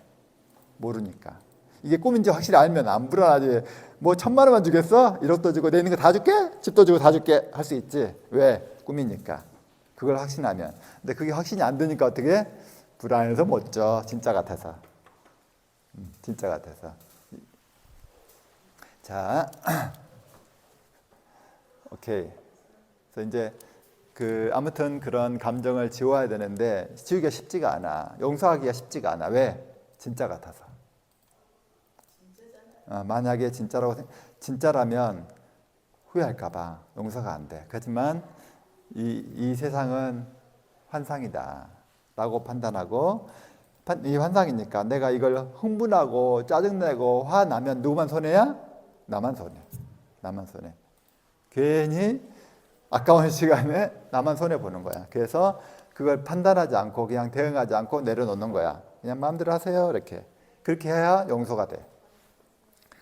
모르니까. 이게 꿈인지 확실히 알면 안 불안하지. 뭐 1,000만 원만 주겠어? 1억도 주고 내 있는 거 다 줄게? 집도 주고 다 줄게? 할 수 있지. 왜? 꿈이니까. 그걸 확신하면. 근데 그게 확신이 안 되니까 어떻게? 불안해서 못 줘. 진짜 같아서. 진짜 같아서. 자, 오케이. 그래서 이제 아무튼 그런 감정을 지워야 되는데 지우기가 쉽지가 않아. 용서하기가 쉽지가 않아. 왜? 진짜 같아서. 만약에 진짜라면 후회할까봐 용서가 안 돼. 하지만 이 세상은 환상이다라고 판단하고 이 환상이니까 내가 이걸 흥분하고 짜증내고 화나면 누구만 손해야? 나만 손해. 나만 손해. 괜히 아까운 시간에 나만 손해 보는 거야. 그래서 그걸 판단하지 않고 그냥 대응하지 않고 내려놓는 거야. 그냥 마음대로 하세요. 이렇게. 그렇게 해야 용서가 돼.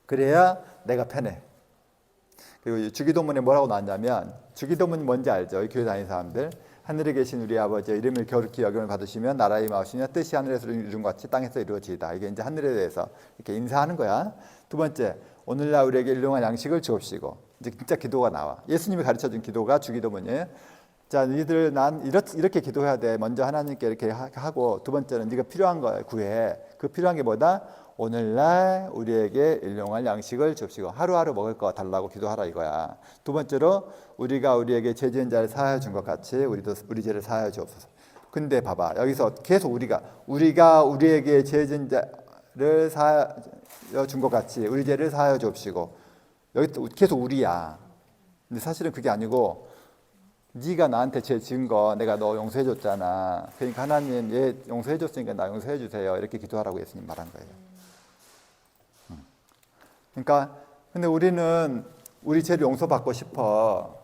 그래야 내가 편해. 그리고 주기도문에 뭐라고 나왔냐면 주기도문이 뭔지 알죠? 교회 다니는 사람들. 하늘에 계신 우리 아버지의 이름을 거룩히 여김을 받으시면 나라의 마으시며 뜻이 하늘에서 이룬 것 같이 땅에서 이루어지이다. 이게 이제 하늘에 대해서 이렇게 인사하는 거야. 두 번째, 오늘날 우리에게 일용할 양식을 주옵시고. 이제 진짜 기도가 나와. 예수님이 가르쳐준 기도가 주기도문이에요. 자, 너희들 난 이렇게 기도해야 돼. 먼저 하나님께 이렇게 하고 두 번째는 네가 필요한 거 구해. 그 필요한 게 뭐다? 오늘날 우리에게 일용할 양식을 주옵시고 하루하루 먹을 거 달라고 기도하라 이거야. 두 번째로 우리가 우리에게 죄 지은 자를 사하여 준 것 같이 우리도 우리 죄를 사하여 주옵소서. 근데 봐봐 여기서 계속 우리가 우리에게 죄 지은 자를 사하여 준 것 같이 우리 죄를 사하여 주옵시고 여기 계속 우리야. 근데 사실은 그게 아니고 네가 나한테 죄 지은 거 내가 너 용서해 줬잖아. 그러니까 하나님 얘 용서해 줬으니까 나 용서해 주세요. 이렇게 기도하라고 예수님 말한 거예요. 그러니까 근데 우리는 우리 죄를 용서받고 싶어.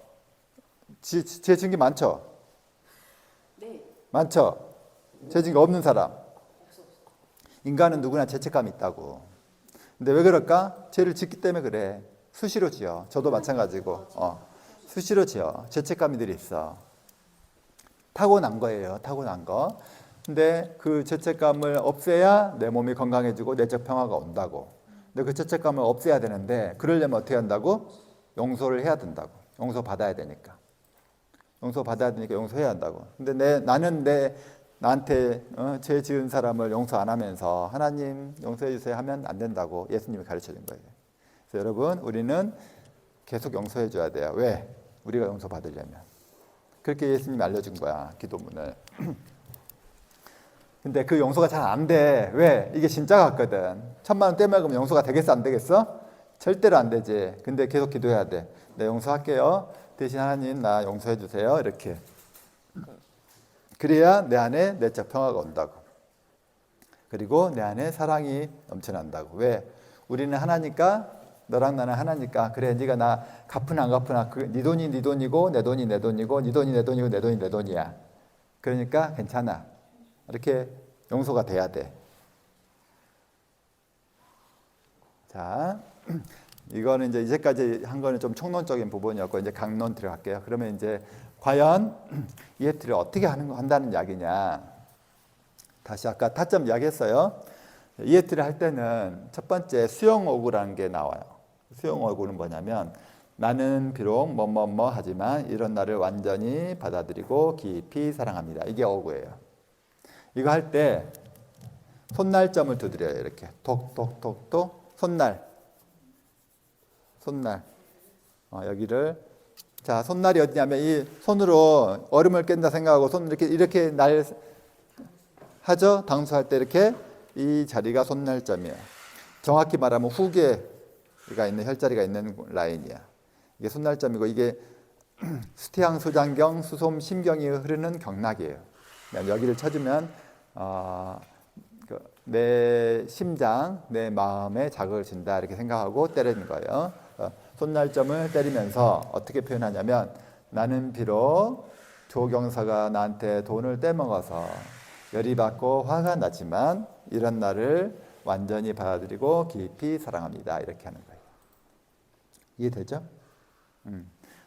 죄 지은 게 많죠? 네. 많죠? 죄 지은 게 없는 사람. 인간은 누구나 죄책감이 있다고. 근데 왜 그럴까? 죄를 짓기 때문에 그래. 수시로 지어. 저도 마찬가지고. 수시로 지어. 죄책감이 늘 있어. 타고난 거예요. 타고난 거. 근데 그 죄책감을 없애야 내 몸이 건강해지고 내적 평화가 온다고. 근데 그 죄책감을 없애야 되는데 그러려면 어떻게 한다고? 용서를 해야 된다고. 용서 받아야 되니까. 용서받아야 되니까 용서해야 한다고. 근데 나는 나한테 죄 지은 사람을 용서 안 하면서 하나님 용서해 주세요 하면 안 된다고 예수님이 가르쳐 준 거예요. 그래서 여러분 우리는 계속 용서해 줘야 돼요. 왜? 우리가 용서받으려면. 그렇게 예수님이 알려준 거야, 기도문을. 근데 그 용서가 잘 안 돼. 왜? 이게 진짜 같거든. 1,000만 원 떼먹으면 용서가 되겠어, 안 되겠어? 절대로 안 되지. 근데 계속 기도해야 돼. 네, 용서할게요. 대신 하나님 나 용서해 주세요. 이렇게. 그래야 내 안에 내적 평화가 온다고. 그리고 내 안에 사랑이 넘쳐난다고. 왜? 우리는 하나니까, 너랑 나는 하나니까. 그래, 네가 나 갚으나 안 갚으나 네 돈이 네 돈이고 내 돈이 내 돈이고 네 돈이 내 돈이고 내 돈이 내 돈이야. 그러니까 괜찮아. 이렇게 용서가 돼야 돼. 자, 이거는 이제 이제까지 한 거는 좀 총론적인 부분이었고 이제 강론 들어갈게요. 그러면 이제 과연 EFT를 어떻게 한다는 이야기냐? 다시 아까 타점 이야기했어요. EFT를 할 때는 첫 번째 수용어구라는 게 나와요. 수용어구는 뭐냐면 나는 비록 뭐뭐뭐 하지만 이런 나를 완전히 받아들이고 깊이 사랑합니다. 이게 어구예요. 이거 할 때 손날점을 두드려요. 이렇게 톡톡톡톡 손날 여기를 자 손날이 어디냐면 이 손으로 얼음을 깬다 생각하고 손 이렇게 날 하죠. 당수할 때 이렇게 이 자리가 손날점이에요. 정확히 말하면 후계가 있는 혈자리가 있는 라인이야. 이게 손날점이고 이게 수태양 수장경 수솜 심경이 흐르는 경락이에요. 여기를 쳐주면 내 심장, 내 마음에 자극을 준다 이렇게 생각하고 때리는 거예요. 손날점을 때리면서 어떻게 표현하냐면 나는 비록 조경서가 나한테 돈을 떼먹어서 열이 받고 화가 나지만 이런 나를 완전히 받아들이고 깊이 사랑합니다. 이렇게 하는 거예요. 이해되죠?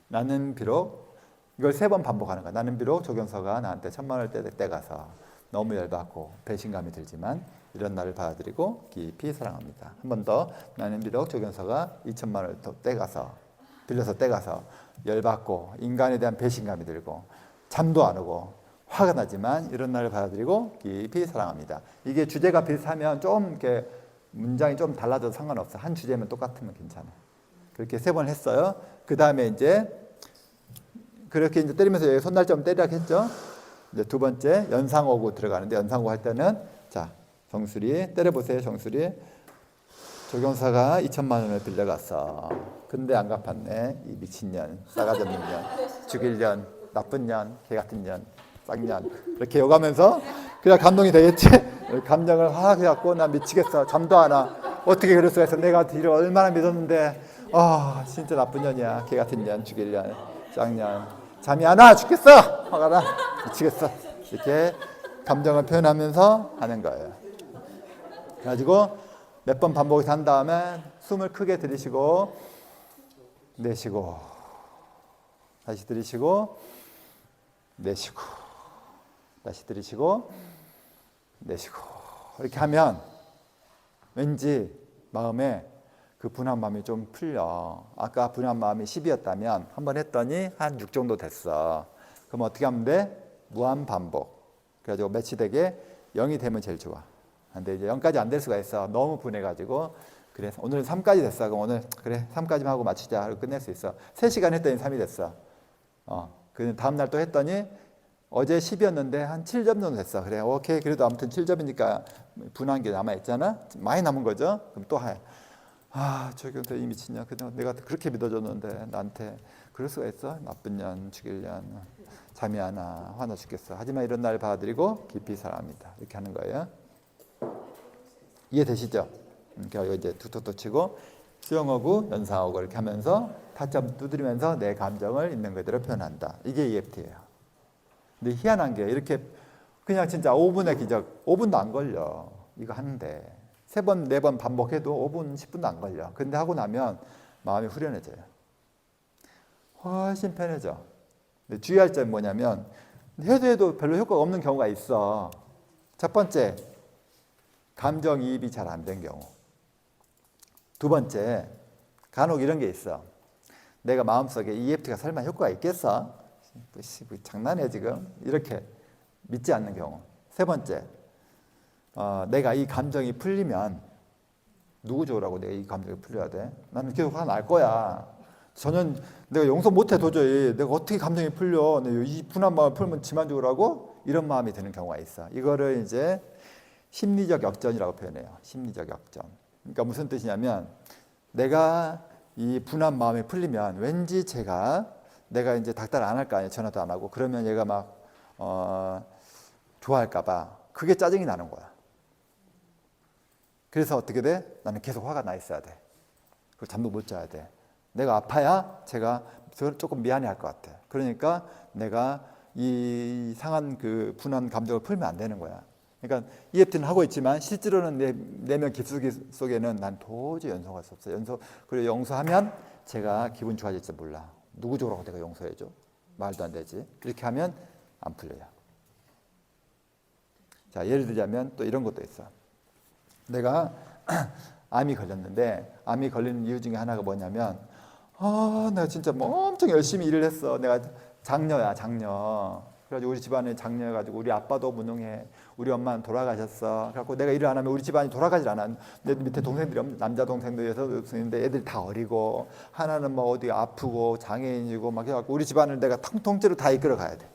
나는 비록 이걸 3번 반복하는 거야. 나는 비록 조경서가 나한테 1,000만 원을 떼가서 너무 열받고 배신감이 들지만 이런 나를 받아들이고 깊이 사랑합니다. 한 번 더. 나는 비록 조경서가 2,000만 원을 빌려서 떼가서 열받고 인간에 대한 배신감이 들고 잠도 안 오고 화가 나지만 이런 나를 받아들이고 깊이 사랑합니다. 이게 주제가 비슷하면 좀 이렇게 문장이 좀 달라져도 상관없어. 한 주제면 똑같으면 괜찮아. 그렇게 3번 했어요. 그 다음에 이제 그렇게 이제 때리면서 손날점 때리라고 했죠. 이제 두 번째 연상오구 들어가는데 연상오구 할 때는 자 정수리 때려보세요. 정수리 조경사가 2,000만 원을 빌려갔어. 근데 안 갚았네. 이 미친년, 싸가지 없는 년, 죽일 년, 나쁜 년, 개 같은 년, 쌍년 이렇게 욕하면서 그냥 감동이 되겠지. 감정을 확 해갖고 나 미치겠어. 잠도 안 와. 어떻게 그럴 수가 있어. 내가 뒤를 얼마나 믿었는데 진짜 나쁜 년이야. 개 같은 년, 죽일 년, 쌍년. 잠이 안 와 죽겠어. 화가 나 미치겠어. 이렇게 감정을 표현하면서 하는 거예요. 그래가지고 몇 번 반복해서 한 다음에 숨을 크게 들이쉬고 내쉬고 다시 들이쉬고 내쉬고 다시 들이쉬고 내쉬고 이렇게 하면 왠지 마음에 그 분한 마음이 좀 풀려. 아까 분한 마음이 10이었다면 한번 했더니 한 6 정도 됐어. 그럼 어떻게 하면 돼? 무한 반복. 그래가지고 매치 되게 0이 되면 제일 좋아. 근데 이제 0까지 안 될 수가 있어. 너무 분해가지고. 그래, 오늘은 3까지 됐어. 그럼 오늘 그래 3까지만 하고 마치자. 그리고 끝낼 수 있어. 3시간 했더니 3이 됐어. 그 다음날 또 했더니 어제 10이었는데 한 7점 정도 됐어. 그래, 오케이. 그래도 아무튼 7점이니까 분한 게 남아있잖아. 많이 남은 거죠. 그럼 또 해. 저기서 이 미친년. 내가 그렇게 믿어줬는데 나한테 그럴 수가 있어? 나쁜 년, 죽일 년, 잠이 안 와, 화나 죽겠어. 하지만 이런 날 받아들이고 깊이 사랑합니다. 이렇게 하는 거예요. 이해되시죠? 그러니까 이제 툭툭툭 치고 수용어구, 연상어구 이렇게 하면서 타점 두드리면서 내 감정을 있는 그대로 표현한다. 이게 EFT예요. 근데 희한한 게 이렇게 그냥 진짜 5분의 기적, 5분도 안 걸려. 이거 하는데 3번, 4번 반복해도 5분, 10분도 안 걸려. 근데 하고 나면 마음이 후련해져요. 훨씬 편해져. 근데 주의할 점은 뭐냐면 해도 별로 효과가 없는 경우가 있어. 첫 번째, 감정이입이 잘 안 된 경우. 두 번째, 간혹 이런 게 있어. 내가 마음속에 EFT가 설마 효과가 있겠어? 뭐 장난해 지금 이렇게 믿지 않는 경우. 세 번째, 내가 이 감정이 풀리면 누구 좋으라고 내가 이 감정이 풀려야 돼? 나는 계속 화가 날 거야. 전혀 내가 용서 못해 도저히. 내가 어떻게 감정이 풀려? 이 분한 마음을 풀면 지만 좋으라고? 이런 마음이 드는 경우가 있어. 이거를 이제 심리적 역전이라고 표현해요. 심리적 역전. 그러니까 무슨 뜻이냐면 내가 이 분한 마음이 풀리면 왠지 내가 이제 닥달 안 할 거 아니에요. 전화도 안 하고. 그러면 얘가 막 좋아할까 봐. 그게 짜증이 나는 거야. 그래서 어떻게 돼? 나는 계속 화가 나 있어야 돼. 그리고 잠도 못 자야 돼. 내가 아파야 제가 조금 미안해 할 것 같아. 그러니까 내가 이 상한 그 분한 감정을 풀면 안 되는 거야. 그러니까 EFT는 하고 있지만 실제로는 내면 깊숙이는 난 도저히 연속할 수 없어. 그리고 용서하면 제가 기분 좋아질지 몰라. 누구 좋으라고 내가 용서해줘? 말도 안 되지. 이렇게 하면 안 풀려요. 자, 예를 들자면 또 이런 것도 있어. 내가 암이 걸렸는데 암이 걸리는 이유 중에 하나가 뭐냐면 내가 진짜 뭐 엄청 열심히 일을 했어. 내가 장녀야, 장녀. 그래가지고 우리 집안에 장녀여가지고 우리 아빠도 무능해. 우리 엄마는 돌아가셨어. 그래갖고 내가 일을 안 하면 우리 집안이 돌아가질 않아. 내 밑에 동생들이 남자 동생도 있는데 애들이 다 어리고 하나는 뭐 어디 아프고 장애인이고 막 해갖고 우리 집안을 내가 통째로 다 이끌어 가야 돼.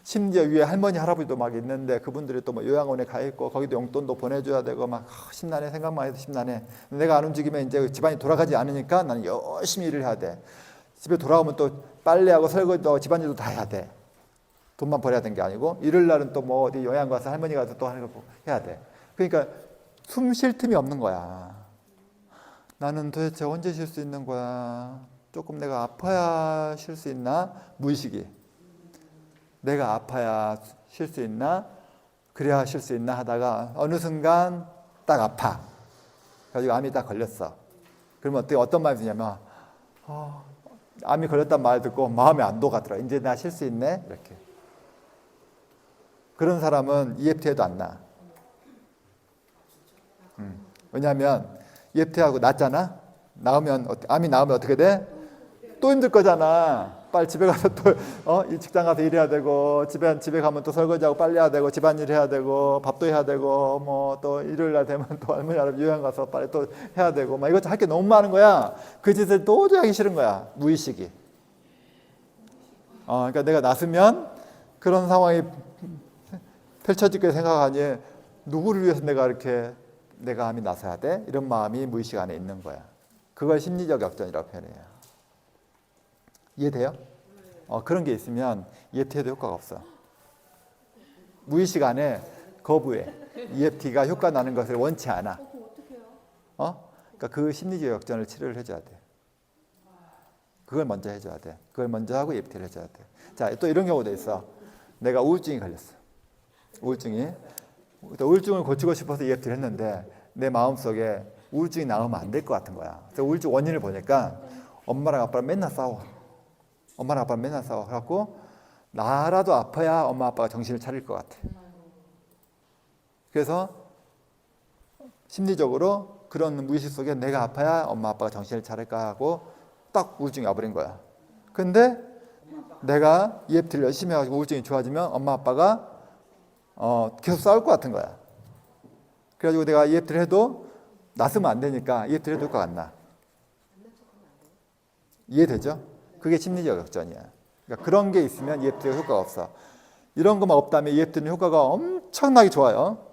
심지어 위에 할머니 할아버지도 막 있는데 그분들이 또 뭐 요양원에 가 있고 거기도 용돈도 보내줘야 되고 막 심란해. 생각만 해도 심란해. 내가 안 움직이면 이제 집안이 돌아가지 않으니까 나는 열심히 일을 해야 돼. 집에 돌아오면 또 빨래하고 설거지도 집안일도 다 해야 돼. 돈만 벌어야 되는 게 아니고 일요일 날은 또 뭐 어디 요양 가서 할머니 가서 또 하는 거 해야 돼. 그러니까 숨 쉴 틈이 없는 거야. 나는 도대체 언제 쉴 수 있는 거야? 조금 내가 아파야 쉴 수 있나? 무의식이. 내가 아파야 쉴 수 있나? 그래야 쉴 수 있나 하다가 어느 순간 딱 아파. 그래가지고 암이 딱 걸렸어. 그러면 어떤 마음이 드냐면 암이 걸렸단 말 듣고 마음에 안도가 들어. 이제 나 쉴 수 있네? 이렇게. 그런 사람은 EFT에도 안 나. 왜냐하면 EFT하고 낫잖아? 암이 나오면 어떻게 돼? 또 힘들 거잖아. 빨리 집에 가서 또 직장 가서 일해야 되고 집에 가면 또 설거지하고 빨래해야 되고 집안일 해야 되고 밥도 해야 되고 뭐 또 일요일 날 되면 또 할머니 할아버지 요양 가서 빨리 또 해야 되고 막 이것저것 할 게 너무 많은 거야. 그 짓을 도저히 하기 싫은 거야. 무의식이. 그러니까 내가 나서면 그런 상황이 펼쳐질 거 생각하니 누구를 위해서 내가 암이 나서야 돼? 이런 마음이 무의식 안에 있는 거야. 그걸 심리적 역전이라고 표현해요. 이해돼요? 그런 게 있으면 EFT에도 효과가 없어. 무의식 안에 거부해. EFT가 효과 나는 것을 원치 않아. 그럼 어떻게 해요? 그러니까 그 심리적 역전을 치료를 해줘야 돼. 그걸 먼저 해줘야 돼. 그걸 먼저 하고 EFT를 해줘야 돼. 자, 또 이런 경우도 있어. 내가 우울증이 걸렸어. 우울증을 고치고 싶어서 EFT를 했는데 내 마음속에 우울증이 나오면 안 될 것 같은 거야. 그래서 우울증 원인을 보니까 엄마랑 아빠랑 맨날 싸워. 그래갖고 나라도 아파야 엄마 아빠가 정신을 차릴 것 같아. 그래서 심리적으로 그런 무의식 속에 내가 아파야 엄마 아빠가 정신을 차릴까 하고 딱 우울증이 와버린 거야. 근데 내가 EFT를 열심히 해가지고 우울증이 좋아지면 엄마 아빠가 계속 싸울 것 같은 거야. 그래가지고 내가 EFT를 해도 낫으면 안 되니까 EFT를 해도 효과가 안 나. 이해되죠? 그게 심리적 역전이야. 그러니까 그런 게 있으면 EFT가 효과가 없어. 이런 것만 없다면 EFT는 효과가 엄청나게 좋아요.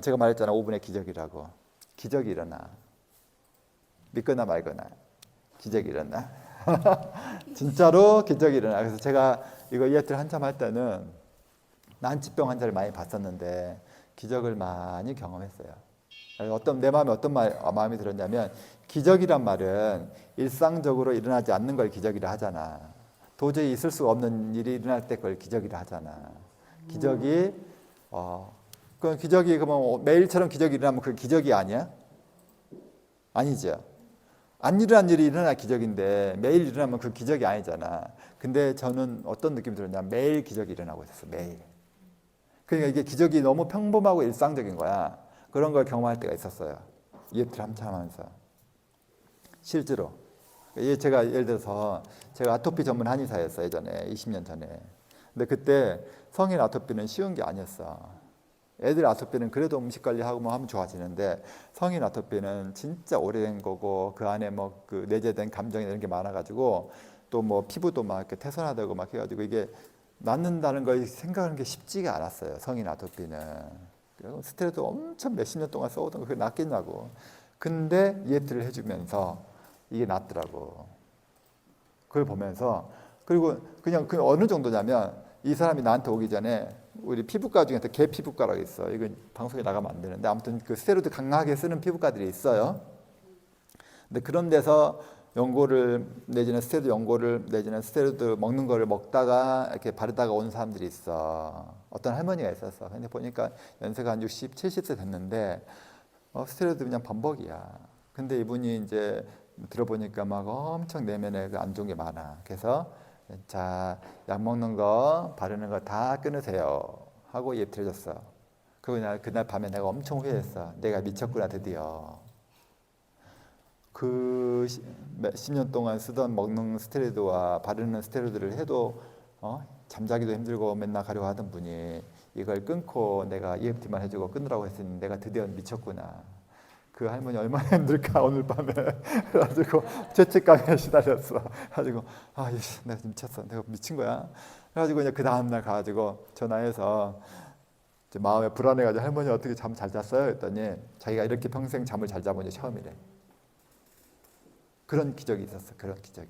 제가 말했잖아. 5분의 기적이라고. 기적이 일어나. 믿거나 말거나. 기적이 일어나. 진짜로 기적이 일어나. 그래서 제가 이거 EFT를 한참 할 때는 난치병 환자를 많이 봤었는데 기적을 많이 경험했어요. 내 마음에 어떤 마음이 들었냐면 기적이란 말은 일상적으로 일어나지 않는 걸 기적이라 하잖아. 도저히 있을 수가 없는 일이 일어날 때 그걸 기적이라 하잖아. 기적이 그럼 기적이 그러면 매일처럼 기적이 일어나면 그게 기적이 아니야? 아니죠. 안 일어난 일이 일어나 기적인데 매일 일어나면 그 기적이 아니잖아. 근데 저는 어떤 느낌이 들었냐면 매일 기적이 일어나고 있었어. 매일. 그러니까 이게 기적이 너무 평범하고 일상적인 거야. 그런 걸 경험할 때가 있었어요. EFT를 한참 하면서. 실제로. 제가 예를 들어서 제가 아토피 전문 한의사였어요. 예전에 20년 전에. 근데 그때 성인 아토피는 쉬운 게 아니었어. 애들 아토피는 그래도 음식 관리하고 뭐 하면 좋아지는데 성인 아토피는 진짜 오래된 거고 그 안에 뭐 그 내재된 감정이 이런 게 많아가지고 또 뭐 피부도 막 이렇게 태선화되고 막 해가지고 이게 낫는다는 걸 생각하는 게 쉽지가 않았어요. 성인 아토피는. 그리고 스테로이드 엄청 몇십 년 동안 써오던 거 그게 낫겠냐고. 근데 EFT를 해주면서 이게 낫더라고. 그걸 보면서 그리고 그냥 그 어느 정도냐면 이 사람이 나한테 오기 전에 우리 피부과 중에서 개 피부과라고 있어. 이건 방송에 나가면 안 되는데 아무튼 그 스테로이드 강하게 쓰는 피부과들이 있어요. 근데 그런 데서 연고를 내지는 스테로이드 연고를 내지는 스테로이드 먹는 거를 먹다가 이렇게 바르다가 온 사람들이 있어. 어떤 할머니가 있었어. 근데 보니까 연세가 한 60, 70세 됐는데 스테로이드 그냥 범벅이야. 근데 이분이 이제 들어보니까 막 엄청 내면에 안 좋은 게 많아. 그래서 자, 약 먹는 거 바르는 거 다 끊으세요 하고 EFT 해줬어. 그날 밤에 내가 엄청 후회했어. 내가 미쳤구나 드디어. 그 몇십 년 동안 쓰던 먹는 스테로이드와 바르는 스테로이드를 해도 잠자기도 힘들고 맨날 가려고 하던 분이 이걸 끊고 내가 EFT만 해주고 끊으라고 했으니 내가 드디어 미쳤구나. 그 할머니 얼마나 힘들까 오늘 밤에. 그래가지고 죄책감에 시달렸어. 그래가지고 내가 미쳤어. 내가 미친 거야. 그래가지고 이제 그 다음날 가가지고 전화해서 이제 마음에 불안해가지고 할머니 어떻게 잠 잘 잤어요? 했더니 자기가 이렇게 평생 잠을 잘 자본 게 처음이래. 그런 기적이 있었어. 그런 기적이.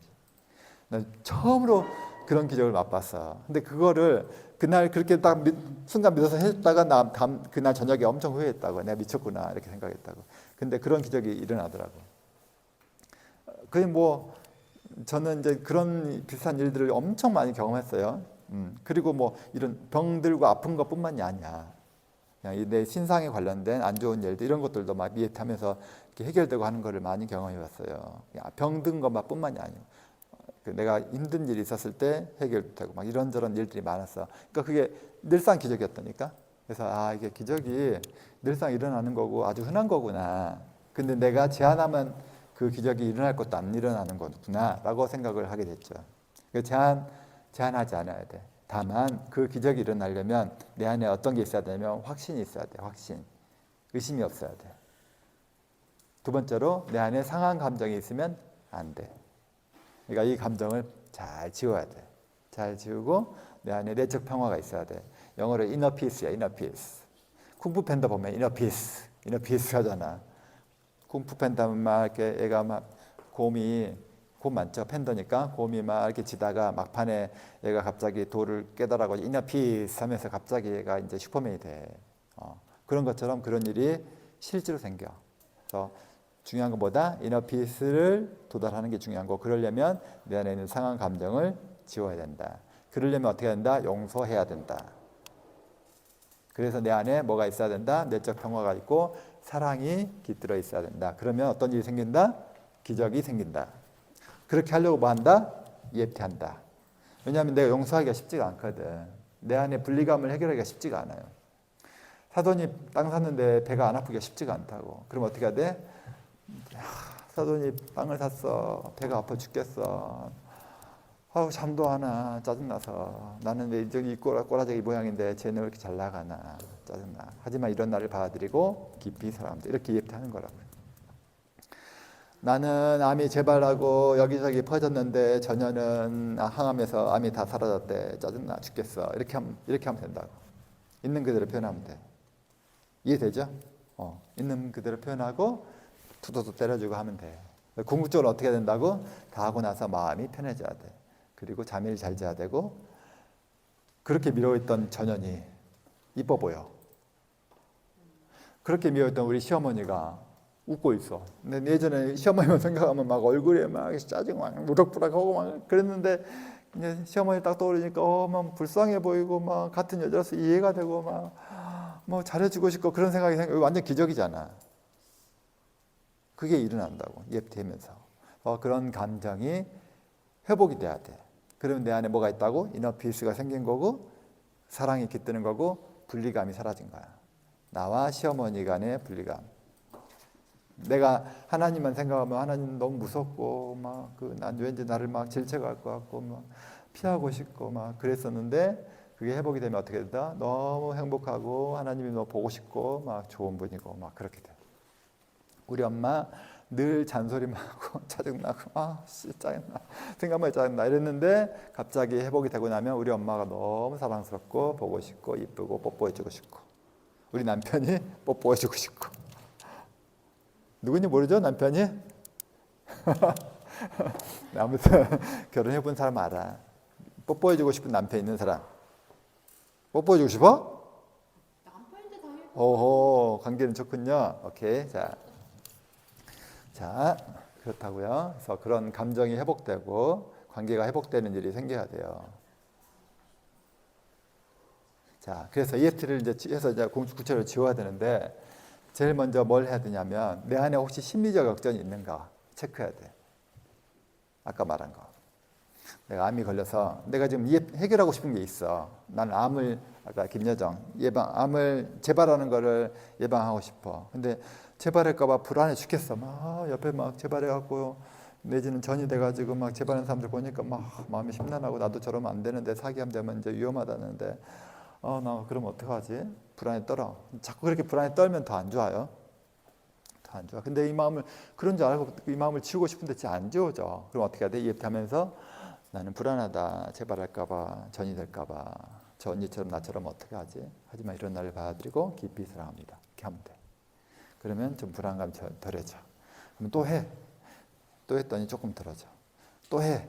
난 처음으로 그런 기적을 맛봤어. 근데 그거를 그날 그렇게 딱 순간 믿어서 했다가 그날 저녁에 엄청 후회했다고. 내가 미쳤구나 이렇게 생각했다고. 근데 그런 기적이 일어나더라고. 그게 뭐 저는 이제 그런 비슷한 일들을 엄청 많이 경험했어요. 그리고 뭐 이런 병들고 아픈 것뿐만이 아니야. 그냥 내 신상에 관련된 안 좋은 일들 이런 것들도 막 미해하면서 이렇게 해결되고 하는 거를 많이 경험해봤어요. 병든 것만뿐만이 아니고 내가 힘든 일이 있었을 때 해결되고 막 이런저런 일들이 많았어. 그러니까 그게 늘상 기적이었다니까. 그래서 이게 기적이 늘상 일어나는 거고 아주 흔한 거구나. 근데 내가 제한하면 그 기적이 일어날 것도 안 일어나는 거구나라고 생각을 하게 됐죠. 제한하지 않아야 돼. 다만 그 기적이 일어나려면 내 안에 어떤 게 있어야 되냐면 확신이 있어야 돼. 확신. 의심이 없어야 돼. 두 번째로 내 안에 상한 감정이 있으면 안 돼. 그러니까 이 감정을 잘 지워야 돼. 잘 지우고 내 안에 내적 평화가 있어야 돼. 영어로 inner peace야. inner peace. 쿵푸 팬더 보면 inner peace. inner peace 하잖아. 쿵푸 팬더는 막 이렇게 애가 막 곰 많죠. 팬더니까 곰이 막 이렇게 지다가 막판에 얘가 갑자기 도를 깨달아고 inner peace 하면서 갑자기 얘가 이제 슈퍼맨이 돼. 그런 것처럼 그런 일이 실제로 생겨. 그래서 중요한 것보다 inner peace를 도달하는 게 중요한 거. 그러려면 내 안에 있는 상한 감정을 지워야 된다. 그러려면 어떻게 된다? 용서해야 된다. 그래서 내 안에 뭐가 있어야 된다? 내적 평화가 있고 사랑이 깃들어 있어야 된다. 그러면 어떤 일이 생긴다? 기적이 생긴다. 그렇게 하려고 뭐 한다? EFT 한다. 왜냐하면 내가 용서하기가 쉽지가 않거든. 내 안에 분리감을 해결하기가 쉽지가 않아요. 사돈이 땅 샀는데 배가 안 아프기가 쉽지가 않다고. 그럼 어떻게 해야 돼? 사돈이 땅을 샀어. 배가 아파 죽겠어. 잠도 안 와. 짜증나서. 나는 왜 저기 꼬라지기 모양인데 쟤는 왜 이렇게 잘 나가나. 짜증나. 하지만 이런 나를 받아들이고 깊이 사랑합니다. 이렇게 EFT 하는 거라고요. 나는 암이 재발하고 여기저기 퍼졌는데 전혀는 항암에서 암이 다 사라졌대. 짜증나 죽겠어. 이렇게 하면 된다고. 있는 그대로 표현하면 돼. 이해되죠? 있는 그대로 표현하고 투도도 때려주고 하면 돼. 궁극적으로 어떻게 해야 된다고? 다 하고 나서 마음이 편해져야 돼. 그리고 잠을 잘 자야 되고 그렇게 미뤄있던 전현이 이뻐 보여. 그렇게 미워했던 우리 시어머니가 웃고 있어. 근데 예전에 시어머니만 생각하면 막 얼굴에 막 짜증 막 무럭부락하고 막 그랬는데 이제 시어머니 딱 떠오르니까 막 불쌍해 보이고 막 같은 여자라서 이해가 되고 막 뭐 잘해주고 싶고 그런 생각이 완전 기적이잖아. 그게 일어난다고 EFT 하면서. 그런 감정이 회복이 돼야 돼. 그러면 내 안에 뭐가 있다고? 이너 피스가 생긴 거고 사랑이 깃드는 거고 분리감이 사라진 거야. 나와 시어머니 간의 분리감. 내가 하나님만 생각하면 하나님 너무 무섭고 막 난 왠지 나를 막 질책할 것 같고 막 피하고 싶고 막 그랬었는데 그게 회복이 되면 어떻게 된다? 너무 행복하고 하나님이 너무 보고 싶고 막 좋은 분이고 막 그렇게 돼. 우리 엄마 늘 잔소리만 하고 짜증나고 짜증나 생각만 짜증나 이랬는데 갑자기 회복이 되고 나면 우리 엄마가 너무 사랑스럽고 보고 싶고 이쁘고 뽀뽀해주고 싶고 우리 남편이 뽀뽀해주고 싶고 누군지 모르죠 남편이? 아무튼 결혼해본 사람 알아. 뽀뽀해주고 싶은 남편 있는 사람 뽀뽀해주고 싶어? 남편인데 다 해줘. 오호 관계는 좋군요. 오케이 자 그렇다고요. 그래서 그런 감정이 회복되고 관계가 회복되는 일이 생겨야 돼요. 자 그래서 EFT를 이제 구체적으로 지워야 되는데 제일 먼저 뭘 해야 되냐면 내 안에 혹시 심리적 역전이 있는가 체크해야 돼. 아까 말한 거. 내가 암이 걸려서 내가 지금 해결하고 싶은 게 있어. 나는 암을 아까 김여정 암을 재발하는 거를 예방하고 싶어. 근데 재발할까봐 불안해 죽겠어. 막 옆에 막 재발해갖고 내지는 전이 돼가지고 막 재발하는 사람들 보니까 막 마음이 심란하고 나도 저러면 안 되는데 사기암 되면 이제 위험하다는데 나 그러면 어떡하지? 불안에 떨어. 자꾸 그렇게 불안에 떨면 더 안 좋아요. 더 안 좋아. 근데 이 마음을 그런 줄 알고 이 마음을 지우고 싶은데 잘 안 지워져. 그럼 어떻게 해야 돼? EFT하면서 나는 불안하다. 재발할까봐 전이 될까봐 저 언니처럼 나처럼 어떻게 하지? 하지만 이런 나를 받아들이고 깊이 사랑합니다. 이렇게 하면 돼. 그러면 좀 불안감이 덜해져. 그럼 또 해. 또 했더니 조금 덜어져. 또 해.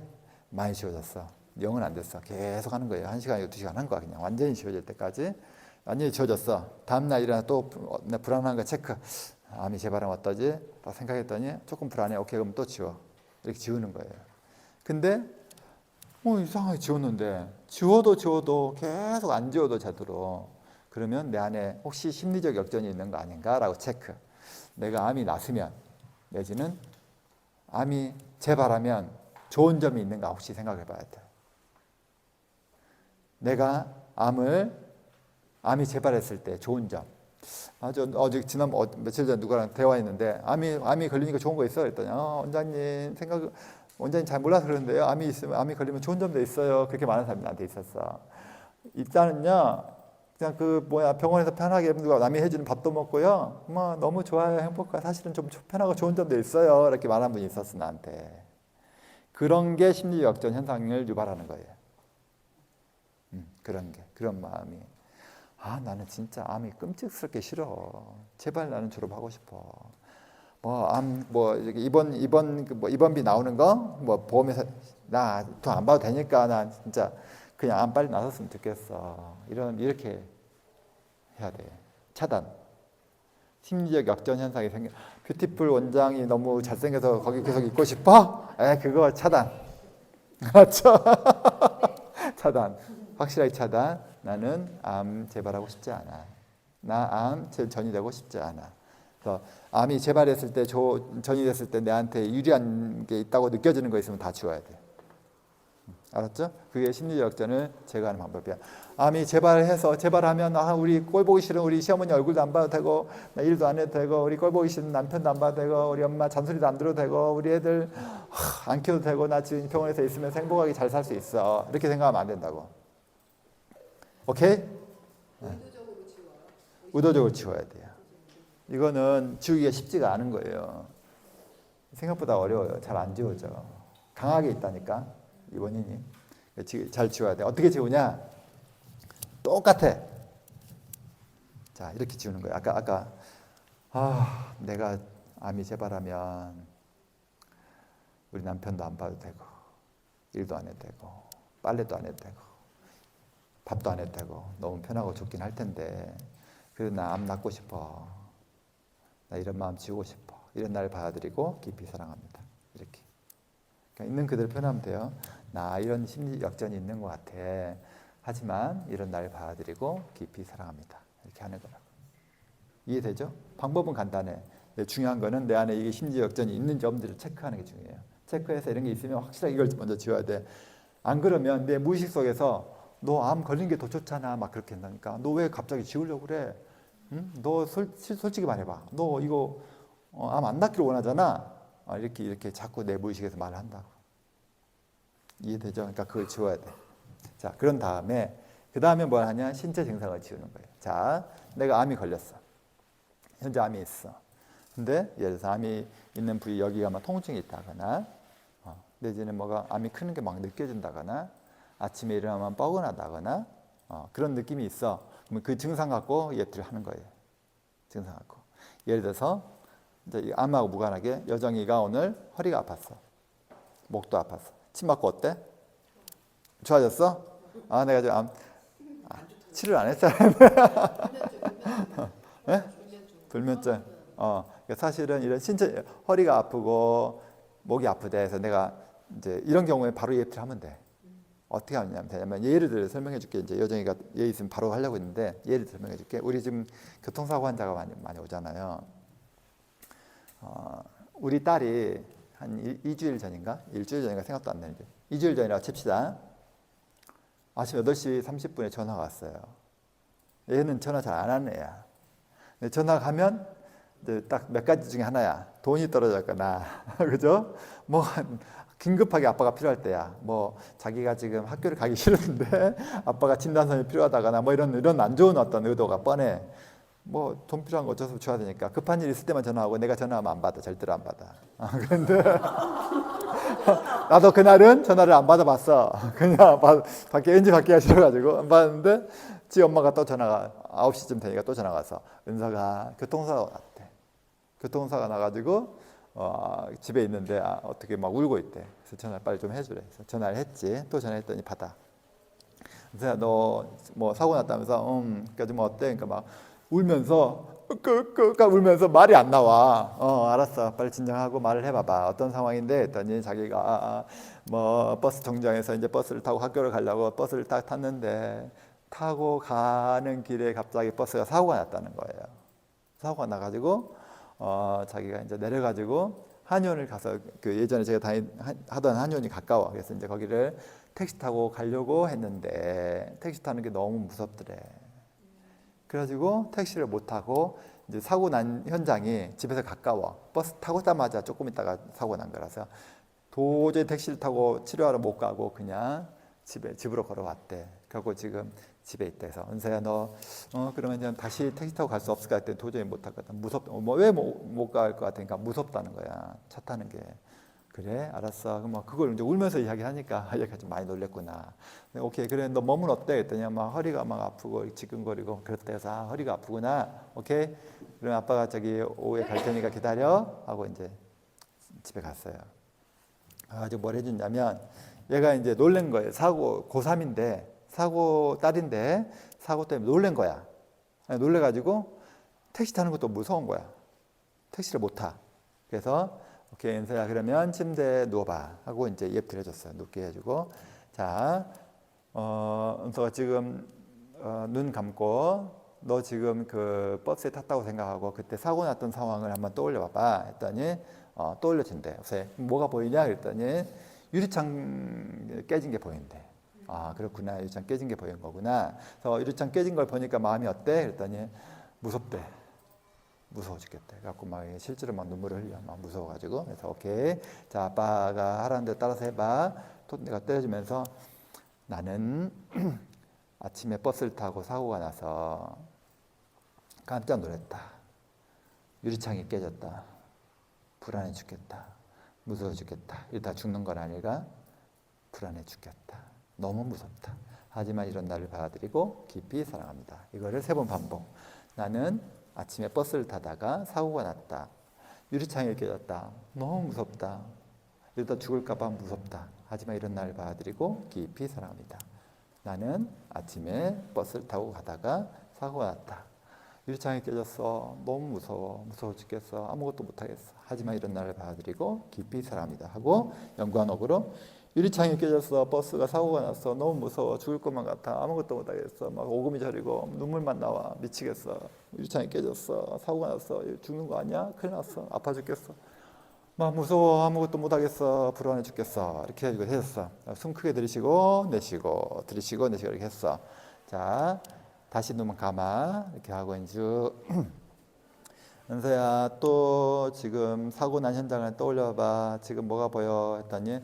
많이 지워졌어. 영은 안 됐어. 계속 하는 거예요. 1시간, 2시간 한 거야. 그냥 완전히 지워질 때까지. 완전히 지워졌어. 다음날 일어나 또 불안한 거 체크. 암이 재발하면 어떠지? 딱 생각했더니 조금 불안해. 오케이, 그럼 또 지워. 이렇게 지우는 거예요. 근데 이상하게 지웠는데 지워도 계속 안 지워도 제대로. 그러면 내 안에 혹시 심리적 역전이 있는 거 아닌가라고 체크. 내가 암이 났으면 내지는 암이 재발하면 좋은 점이 있는가 혹시 생각해 봐야 돼. 내가 암이 재발했을 때 좋은 점. 어제 며칠 전에 누구랑 대화했는데 암이 걸리니까 좋은 거 있어? 그랬더니 원장님 잘 몰라서 그러는데요. 암이 걸리면 좋은 점도 있어요. 그렇게 많은 사람이 나한테 있었어. 일단은요. 그냥 병원에서 편하게 누가 남이 해주는 밥도 먹고요. 너무 좋아요. 행복해. 사실은 좀 편하고 좋은 점도 있어요. 이렇게 말한 분이 있었어 나한테. 그런 게 심리 역전 현상을 유발하는 거예요. 그런 마음이. 나는 진짜 암이 끔찍스럽게 싫어. 제발 나는 졸업하고 싶어. 입원비 나오는 거 보험에서 나 돈 안 받아도 되니까 난 진짜 그냥 암 빨리 나섰으면 좋겠어. 이렇게 해야 돼. 차단. 심리적 역전 현상이 생겨. 뷰티풀 원장이 너무 잘생겨서 거기 계속 있고 싶어? 그거 차단. 맞죠? 차단. 확실하게 차단. 나는 암 재발하고 싶지 않아. 나 암 전이 되고 싶지 않아. 그래서 암이 재발했을 때 전이 됐을 때 내한테 유리한 게 있다고 느껴지는 거 있으면 다 지워야 돼. 알았죠? 그게 심리적 역전을 제거하는 방법이야. 암이 재발하면 우리 꼴 보기 싫은 우리 시어머니 얼굴도 안 봐도 되고 나 일도 안 해도 되고 우리 꼴 보기 싫은 남편도 안 봐도 되고 우리 엄마 잔소리도 안 들어도 되고 우리 애들 안 키워도 되고 나 지금 병원에서 있으면 행복하게 잘 살 수 있어. 이렇게 생각하면 안 된다고. 오케이? 의도적으로 지워요. 의도적으로 지워야 돼요. 이거는 지우기가 쉽지가 않은 거예요. 생각보다 어려워요. 잘 안 지워져. 강하게 있다니까. 이 원인이. 잘 지워야 돼. 어떻게 지우냐? 똑같아. 자, 이렇게 지우는 거예요. 아까 내가 암이 재발하면 우리 남편도 안 봐도 되고 일도 안 해도 되고 빨래도 안 해도 되고 밥도 안 해도 되고 너무 편하고 좋긴 할 텐데 그래도 나 암 낫고 싶어. 나 이런 마음 지우고 싶어. 이런 날 받아들이고 깊이 사랑합니다. 이렇게. 그러니까 있는 그대로 표현하면 돼요. 나 이런 심리 역전이 있는 것 같아. 하지만 이런 날 받아들이고 깊이 사랑합니다. 이렇게 하는 거라고. 이해되죠? 방법은 간단해. 중요한 거는 내 안에 이게 심리 역전이 있는 점들을 체크하는 게 중요해요. 체크해서 이런 게 있으면 확실하게 이걸 먼저 지워야 돼. 안 그러면 내 무의식 속에서 너 암 걸린 게 더 좋잖아. 막 그렇게 한다니까. 너 왜 갑자기 지우려고 그래? 응? 너 솔직히 말해봐. 너 이거 암 안 낫기를 원하잖아. 이렇게 자꾸 내 무의식에서 말을 한다고. 이해되죠? 그러니까 그걸 지워야 돼. 자, 그런 다음에 그 다음에 뭘 하냐? 신체 증상을 지우는 거예요. 자, 내가 암이 걸렸어. 현재 암이 있어. 근데 예를 들어서 암이 있는 부위 여기가 막 통증이 있다거나 내지는 뭐가 암이 크는 게 막 느껴진다거나 아침에 일어나면 뻐근하다거나 그런 느낌이 있어. 그러면 그 증상 갖고 예트를 하는 거예요. 증상 갖고. 예를 들어서 이제 이 암하고 무관하게 여정이가 오늘 허리가 아팠어. 목도 아팠어. 침 맞고 어때? 좋아졌어? 내가 지금 치료를 안 했잖아. 네? 불면증. 그러니까 사실은 이런 신체 허리가 아프고 목이 아프다 해서 내가 이제 이런 경우에 바로 예트를 하면 돼. 어떻게 하냐면 예를 들어 설명해 줄게. 이제 여정이가 예 있으면 바로 하려고 했는데 예를 들어 설명해 줄게. 우리 지금 교통사고 환자가 많이 오잖아요. 우리 딸이 한 2주일 전인가? 일주일 전인가 생각도 안 나는데 2주일 전이라고 칩시다. 아침 8시 30분에 전화가 왔어요. 얘는 전화 잘 안 하는 애야. 근데 전화가 가면 이제 딱 몇 가지 중에 하나야. 돈이 떨어졌거나 그죠? 뭐 긴급하게 아빠가 필요할 때야. 뭐 자기가 지금 학교를 가기 싫은데 아빠가 진단서이 필요하다거나 뭐 이런 안 좋은 어떤 의도가 뻔해. 뭐 돈 필요한 거 어쩔 수 없이 줘야 되니까 급한 일 있을 때만 전화하고 내가 전화하면 안 받아. 절대로 안 받아. 그런데 나도 그날은 전화를 안 받아봤어. 그냥 왠지 받기가 싫어가지고 안 받았는데 지 엄마가 또 전화가 9시쯤 되니까 또 전화가 와서 은서가 교통사고가 났대. 교통사고가 나가지고 집에 있는데 어떻게 막 울고 있대. 그래서 전화를 빨리 좀 해주래. 그래서 전화를 했지. 또 전화했더니 받아. 그래서 너 뭐 사고 났다면서 그러니까 뭐 어때? 그러니까 막 울면서 울면서 말이 안 나와. 알았어. 빨리 진정하고 말을 해봐봐. 어떤 상황인데? 했더니 자기가 뭐 버스 정류장에서 이제 버스를 타고 학교를 가려고 버스를 딱 탔는데 타고 가는 길에 갑자기 버스가 사고가 났다는 거예요. 사고가 나가지고 자기가 이제 내려가지고 한의원을 가서 그 예전에 제가 하던 한의원이 가까워. 그래서 이제 거기를 택시 타고 가려고 했는데 택시 타는 게 너무 무섭더래. 그래가지고 택시를 못 타고 이제 사고 난 현장이 집에서 가까워. 버스 타고 자마자 조금 있다가 사고 난 거라서 도저히 택시를 타고 치료하러 못 가고 그냥 집으로 걸어왔대. 그리고 지금 집에 있다 해서 은서야 너 그러면 이제 다시 택시 타고 갈 수 없을까 했더니 도저히 못 하거든. 무섭다. 왜 못 갈 것 같으니까 무섭다는 거야. 차 타는 게. 그래 알았어. 그럼 그걸 이제 울면서 이야기하니까 얘가 좀 많이 놀랬구나. 오케이 그래 너 몸은 어때? 했더니 막 허리가 막 아프고 지끈거리고 그렇다 해서 허리가 아프구나. 오케이 그럼 아빠가 저기 오후에 갈 테니까 기다려 하고 이제 집에 갔어요. 아주 뭘 해줬냐면 얘가 이제 놀란 거예요. 사고 고3인데 사고 딸인데 사고 때문에 놀란 거야. 놀래가지고 택시 타는 것도 무서운 거야. 택시를 못 타. 그래서 오케이 은서야 그러면 침대에 누워봐 하고 이제 예쁘게 해줬어요. 눕게 해주고 자 은서가 지금 눈 감고 너 지금 그 버스에 탔다고 생각하고 그때 사고 났던 상황을 한번 떠올려봐봐 했더니 떠올려진대. 그래서 뭐가 보이냐 그랬더니 유리창 깨진 게 보인대. 그렇구나. 유리창 깨진 게 보인 거구나. 그래서 유리창 깨진 걸 보니까 마음이 어때? 그랬더니 무섭대. 무서워 죽겠대. 그래갖고 막 실제로 막 눈물을 흘려. 막 무서워가지고. 그래서 오케이. 자, 아빠가 하라는 대로 따라서 해봐. 또 내가 때려주면서 나는 아침에 버스를 타고 사고가 나서 깜짝 놀랐다. 유리창이 깨졌다. 불안해 죽겠다. 무서워 죽겠다. 이러다 죽는 건 아니가 불안해 죽겠다. 너무 무섭다. 하지만 이런 나를 받아들이고 깊이 사랑합니다. 이거를 3번 반복. 나는 아침에 버스를 타다가 사고가 났다. 유리창이 깨졌다. 너무 무섭다. 이러다 죽을까 봐 무섭다. 하지만 이런 나를 받아들이고 깊이 사랑합니다. 나는 아침에 버스를 타고 가다가 사고가 났다. 유리창이 깨졌어. 너무 무서워. 무서워 죽겠어. 아무것도 못하겠어. 하지만 이런 나를 받아들이고 깊이 사랑합니다. 하고 연관어구로 유리창이 깨졌어. 버스가 사고가 났어. 너무 무서워. 죽을 것만 같아. 아무것도 못하겠어. 막 오금이 저리고 눈물만 나와. 미치겠어. 유리창이 깨졌어. 사고가 났어. 죽는 거 아니야? 큰일 났어. 아파 죽겠어. 막 무서워. 아무것도 못하겠어. 불안해 죽겠어. 이렇게 해가지고 해줬어. 숨 크게 들이쉬고 내쉬고 들이쉬고 내쉬고 이렇게 했어. 자, 다시 눈만 감아. 이렇게 하고 이제 은서야, 또 지금 사고 난 현장을 떠올려봐. 지금 뭐가 보여? 했더니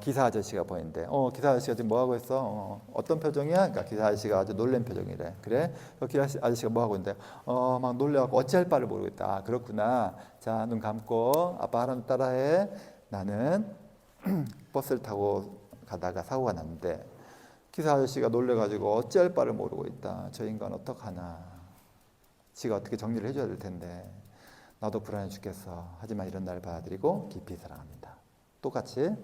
기사 아저씨가 보인대. 기사 아저씨가 지금 뭐 하고 있어? 어떤 표정이야? 그러니까 기사 아저씨가 아주 놀란 표정이래. 그래? 기사 아저씨가 뭐 하고 있는데? 막 놀래갖고 어찌할 바를 모르겠다. 아, 그렇구나. 자, 눈 감고 아빠 하라는 따라해. 나는 버스를 타고 가다가 사고가 났는데 기사 아저씨가 놀래가지고 어찌할 바를 모르고 있다. 저 인간 어떡하나. 지가 어떻게 정리를 해줘야 될 텐데 나도 불안해 죽겠어. 하지만 이런 날 받아들이고 깊이 사랑합니다. 똑같이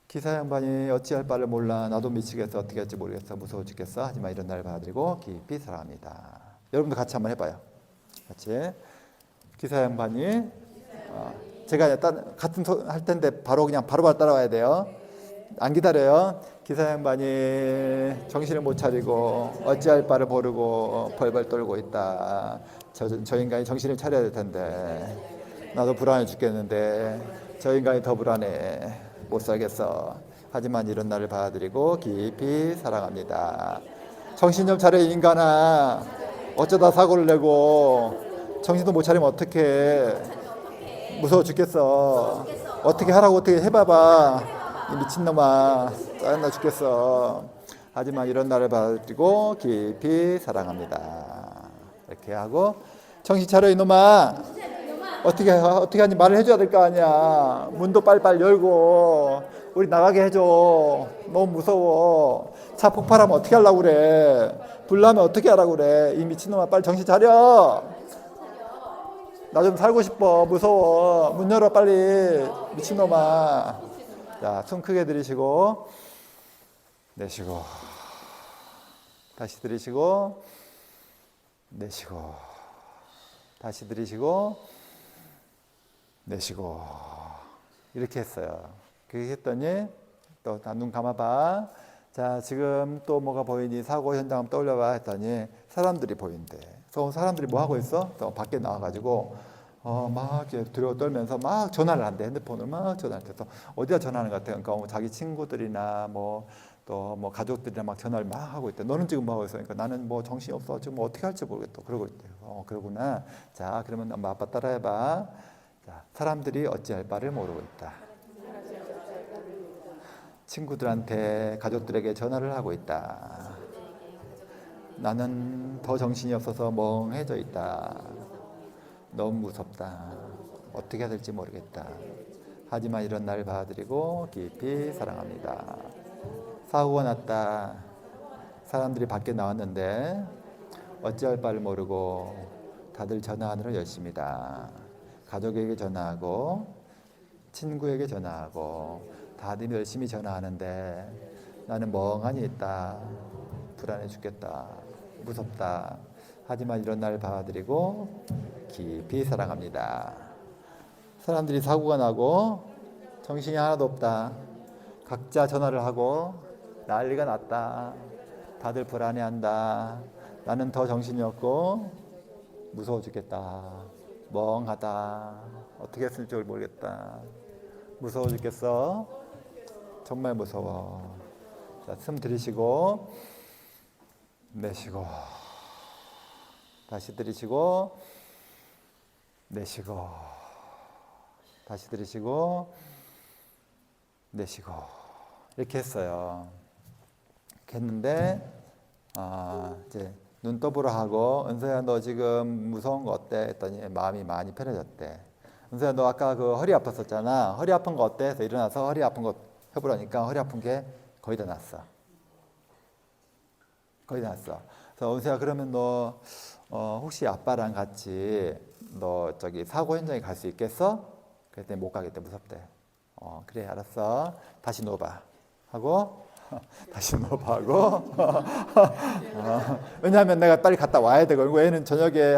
기사 양반이 어찌할 바를 몰라. 나도 미치겠어. 어떻게 할지 모르겠어. 무서워 죽겠어. 하지만 이런 날 받아들이고 깊이 사랑합니다. 여러분도 같이 한번 해봐요. 같이. 기사 양반이 제가 일단 같은 할 텐데 바로 그냥 바로바로 따라와야 돼요. 안 기다려요. 기사 양반이 정신을 못 차리고 어찌할 바를 모르고 벌벌 떨고 있다. 저 인간이 정신을 차려야 될 텐데 나도 불안해 죽겠는데 저 인간이 더 불안해. 못 살겠어. 하지만 이런 나를 받아들이고 깊이 사랑합니다. 정신 좀 차려 인간아. 어쩌다 사고를 내고 정신도 못 차리면 어떡해. 무서워 죽겠어. 어떻게 하라고 어떻게 해봐봐. 이 미친놈아 짜증나 죽겠어. 하지만 이런 나를 받아들이고 깊이 사랑합니다. 이렇게 하고 정신 차려 이놈아. 어떻게 하니 말을 해줘야 될 거 아니야. 문도 빨리빨리 열고 우리 나가게 해줘. 너무 무서워. 차 폭발하면 어떻게 하려고 그래. 불나면 어떻게 하라고 그래. 이 미친놈아 빨리 정신 차려. 나 좀 살고 싶어. 무서워. 문 열어 빨리. 미친놈아. 자, 숨 크게 들이쉬고 내쉬고 다시 들이쉬고 내쉬고 다시 들이쉬고 내쉬고 이렇게 했어요. 그렇게 했더니 또 눈 감아봐. 자, 지금 또 뭐가 보이니? 사고 현장 한번 떠올려봐 했더니 사람들이 보인대. 그래서 사람들이 뭐 하고 있어? 또 밖에 나와가지고 막 두려워 떨면서 막 전화를 한대. 핸드폰을 막 전화를 해서 어디다 전화하는 것 같아. 그러니까 자기 친구들이나 뭐 또 뭐 가족들이랑 막 전화를 막 하고 있대. 너는 지금 뭐 하고 있어? 그러니까 나는 뭐 정신이 없어. 지금 뭐 어떻게 할지 모르겠다. 그러고 있대. 그러구나. 자, 그러면 엄마 아빠 따라해봐. 자, 사람들이 어찌할 바를 모르고 있다. 친구들한테 가족들에게 전화를 하고 있다. 나는 더 정신이 없어서 멍해져 있다. 너무 무섭다. 어떻게 해야 될지 모르겠다. 하지만 이런 날 받아들이고 깊이 사랑합니다. 사고가 났다. 사람들이 밖에 나왔는데 어찌할 바를 모르고 다들 전화하느라 열심이다. 가족에게 전화하고 친구에게 전화하고 다들 열심히 전화하는데 나는 멍하니 있다. 불안해 죽겠다. 무섭다. 하지만 이런 날 받아들이고 깊이 사랑합니다. 사람들이 사고가 나고 정신이 하나도 없다. 각자 전화를 하고 난리가 났다. 다들 불안해한다. 나는 더 정신이 없고 무서워 죽겠다. 멍하다. 어떻게 했을지 줄 모르겠다. 무서워 죽겠어. 정말 무서워. 자, 숨 들이쉬고 내쉬고 다시 들이쉬고 내쉬고 다시 들이쉬고 내쉬고 이렇게 했어요. 이렇게 했는데 이제 눈 떠보라 하고 은서야 너 지금 무서운 거 어때? 했더니 마음이 많이 편해졌대. 은서야 너 아까 그 허리 아팠었잖아. 허리 아픈 거 어때? 해서 일어나서 허리 아픈 거 해보라니까 허리 아픈 게 거의 다 났어. 거의 다 났어. 그래서 은서야 그러면 너 혹시 아빠랑 같이 너 저기 사고 현장에 갈 수 있겠어? 그랬더니 못 가겠대. 무섭대. 그래 알았어. 다시 누워봐 하고 다시 누워봐 하고 왜냐하면 내가 빨리 갔다 와야 되고 애는 저녁에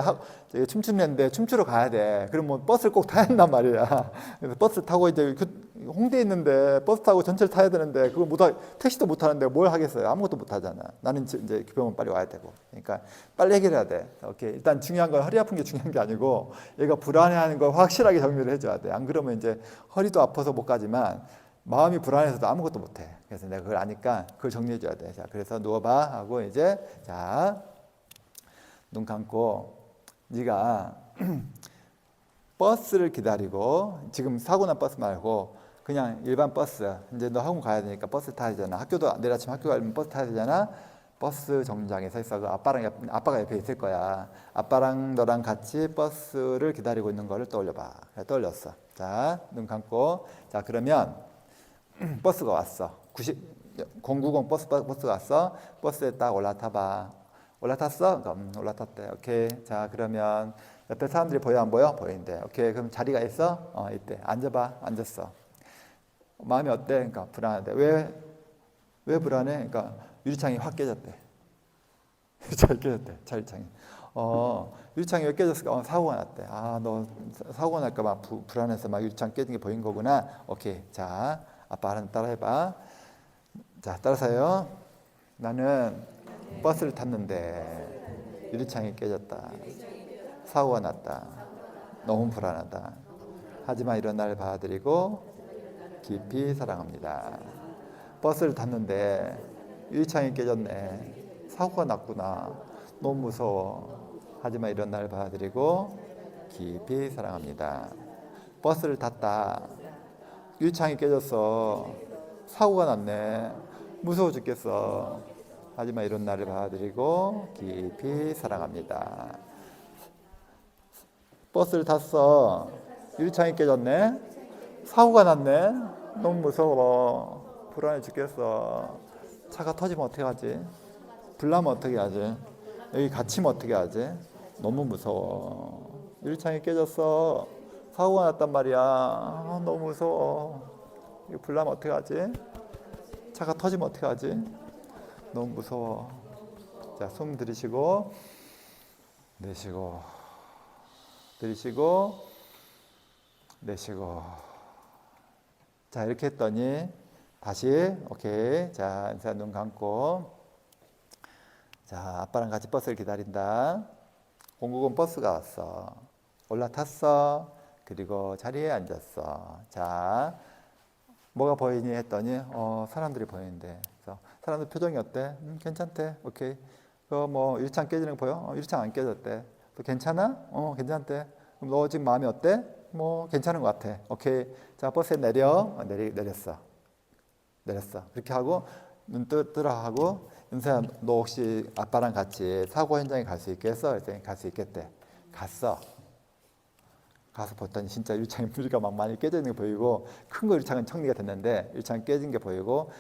춤추는 애인데 춤추러 가야 돼. 그럼 뭐 버스를 꼭 타야 한단 말이야. 그래서 버스 타고 이제 홍대에 있는데 버스 타고 전철 타야 되는데 그거 택시도 못 타는데 뭘 하겠어요. 아무것도 못 하잖아. 나는 이제 병원 빨리 와야 되고. 그러니까 빨리 해결해야 돼. 오케이. 일단 중요한 건 허리 아픈 게 중요한 게 아니고 얘가 불안해하는 걸 확실하게 정리를 해줘야 돼. 안 그러면 이제 허리도 아파서 못 가지만 마음이 불안해서도 아무것도 못 해. 그래서 내가 그걸 아니까 그걸 정리해 줘야 돼. 자, 그래서 누워봐 하고 이제 자, 눈 감고 네가 버스를 기다리고, 지금 사고 난 버스 말고 그냥 일반 버스, 이제 너 학원 가야 되니까 버스 타야 되잖아. 학교도 내일 아침 학교 가려면 버스 타야 되잖아. 버스 정류장에 서 있어. 아빠가 옆에 있을 거야. 아빠랑 너랑 같이 버스를 기다리고 있는 거를 떠올려봐. 그래, 떠올렸어. 자, 눈 감고. 자, 그러면 버스가 왔어. 090 버스가 왔어. 버스에 딱 올라타봐. 올라탔어? 올라탔대. 오케이. 자, 그러면 옆에 사람들이 보여 안 보여? 보이는데. 오케이. 그럼 자리가 있어? 있대. 앉아봐. 앉았어. 마음이 어때? 그러니까 불안하대. 왜 불안해? 그러니까 유리창이 확 깨졌대. 유리창이 깨졌대. 차유리창이. 유리창이 왜 깨졌을까? 사고가 났대. 너 사고가 날까봐 불안해서 막 유리창 깨진 게 보인 거구나. 오케이. 자, 아빠 따라 해봐. 자, 따라서요. 나는 버스를 탔는데 유리창이 깨졌다. 사고가 났다. 너무 불안하다. 하지만 이런 나를 받아들이고 깊이 사랑합니다. 버스를 탔는데 유리창이 깨졌네. 사고가 났구나. 너무 무서워. 하지만 이런 나를 받아들이고 깊이 사랑합니다. 버스를 탔다. 유리창이 깨졌어. 사고가 났네. 무서워 죽겠어. 하지만 이런 나를 받아들이고 깊이 사랑합니다. 버스를 탔어. 유리창이 깨졌네. 사고가 났네. 너무 무서워. 불안해 죽겠어. 차가 터지면 어떻게 하지? 불나면 어떻게 하지? 여기 갇히면 어떻게 하지? 너무 무서워. 유리창이 깨졌어. 사고가 났단 말이야. 너무 무서워. 이거 불나면 어떻게 하지? 차가 터지면 어떻게 하지? 너무 무서워. 자, 숨 들이쉬고 내쉬고 들이쉬고 내쉬고. 자, 이렇게 했더니 다시 오케이. 자, 인사 눈 감고. 자, 아빠랑 같이 버스를 기다린다. 090 버스가 왔어. 올라탔어. 그리고 자리에 앉았어. 자, 뭐가 보이니 했더니 사람들이 보이는데, 그래서 사람들 표정이 어때? 괜찮대. 오케이. 뭐 유리창 깨지는 거 보여? 유리창 안 깨졌대. 또 괜찮아? 괜찮대. 그럼 너 지금 마음이 어때? 뭐 괜찮은 것 같아. 오케이. 자, 버스에 내렸어. 그렇게 하고 눈 뜨라 하고, 윤서야 너 혹시 아빠랑 같이 사고 현장에 갈 수 있겠어? 그랬더니 갈 수 있겠대. 갔어. 가서 봤더니 진짜 유리창에 유리가 막 많이 깨져 있는 게 보이고, 큰 거 유리창은 정리가 됐는데 유리창 깨진 게 보이고,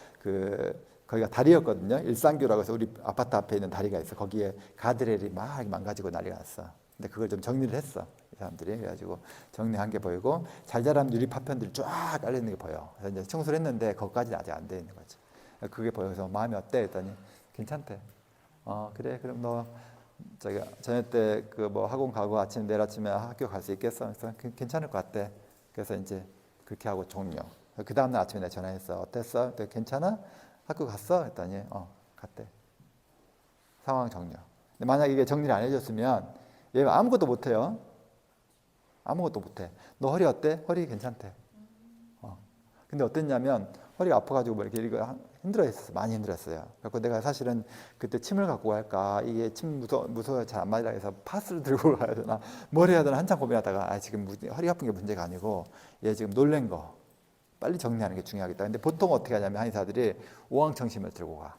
거기가 다리였거든요. 일산교라고 해서 우리 아파트 앞에 있는 다리가 있어. 거기에 가드레일이 막 망가지고 난리가 났어. 근데 그걸 좀 정리를 했어, 이 사람들이. 그래가지고 정리한 게 보이고, 잘 자란 유리 파편들이 쫙 깔려 있는 게 보여. 그래서 이제 청소를 했는데 거기까지는 아직 안 돼 있는 거지. 그게 보여서 마음이 어때? 했더니 괜찮대. 그래, 그럼 너 저녁 때 그 뭐 학원 가고 내일 아침에 학교 갈 수 있겠어? 그래서 괜찮을 것 같대. 그래서 이제 그렇게 하고 종료. 그 다음날 아침에 내가 전화했어. 어땠어? 그랬더니 괜찮아? 학교 갔어? 했더니 갔대. 상황 종료. 근데 만약 이게 정리를 안 해줬으면 얘 아무것도 못해요. 아무것도 못해. 너 허리 어때? 허리 괜찮대. 근데 어땠냐면 허리가 아파가지고 뭐 이렇게 힘들어했었어. 많이 힘들었어요. 그래서 내가 사실은 그때 침을 갖고 갈까, 이게 침 무서워 잘 안 맞으라 해서 파스를 들고 가야 되나 뭘 해야 되나 한참 고민하다가 지금 허리 아픈 게 문제가 아니고 얘 지금 놀란 거 빨리 정리하는 게 중요하겠다. 근데 보통 어떻게 하냐면 한의사들이 오왕청심을 들고 가.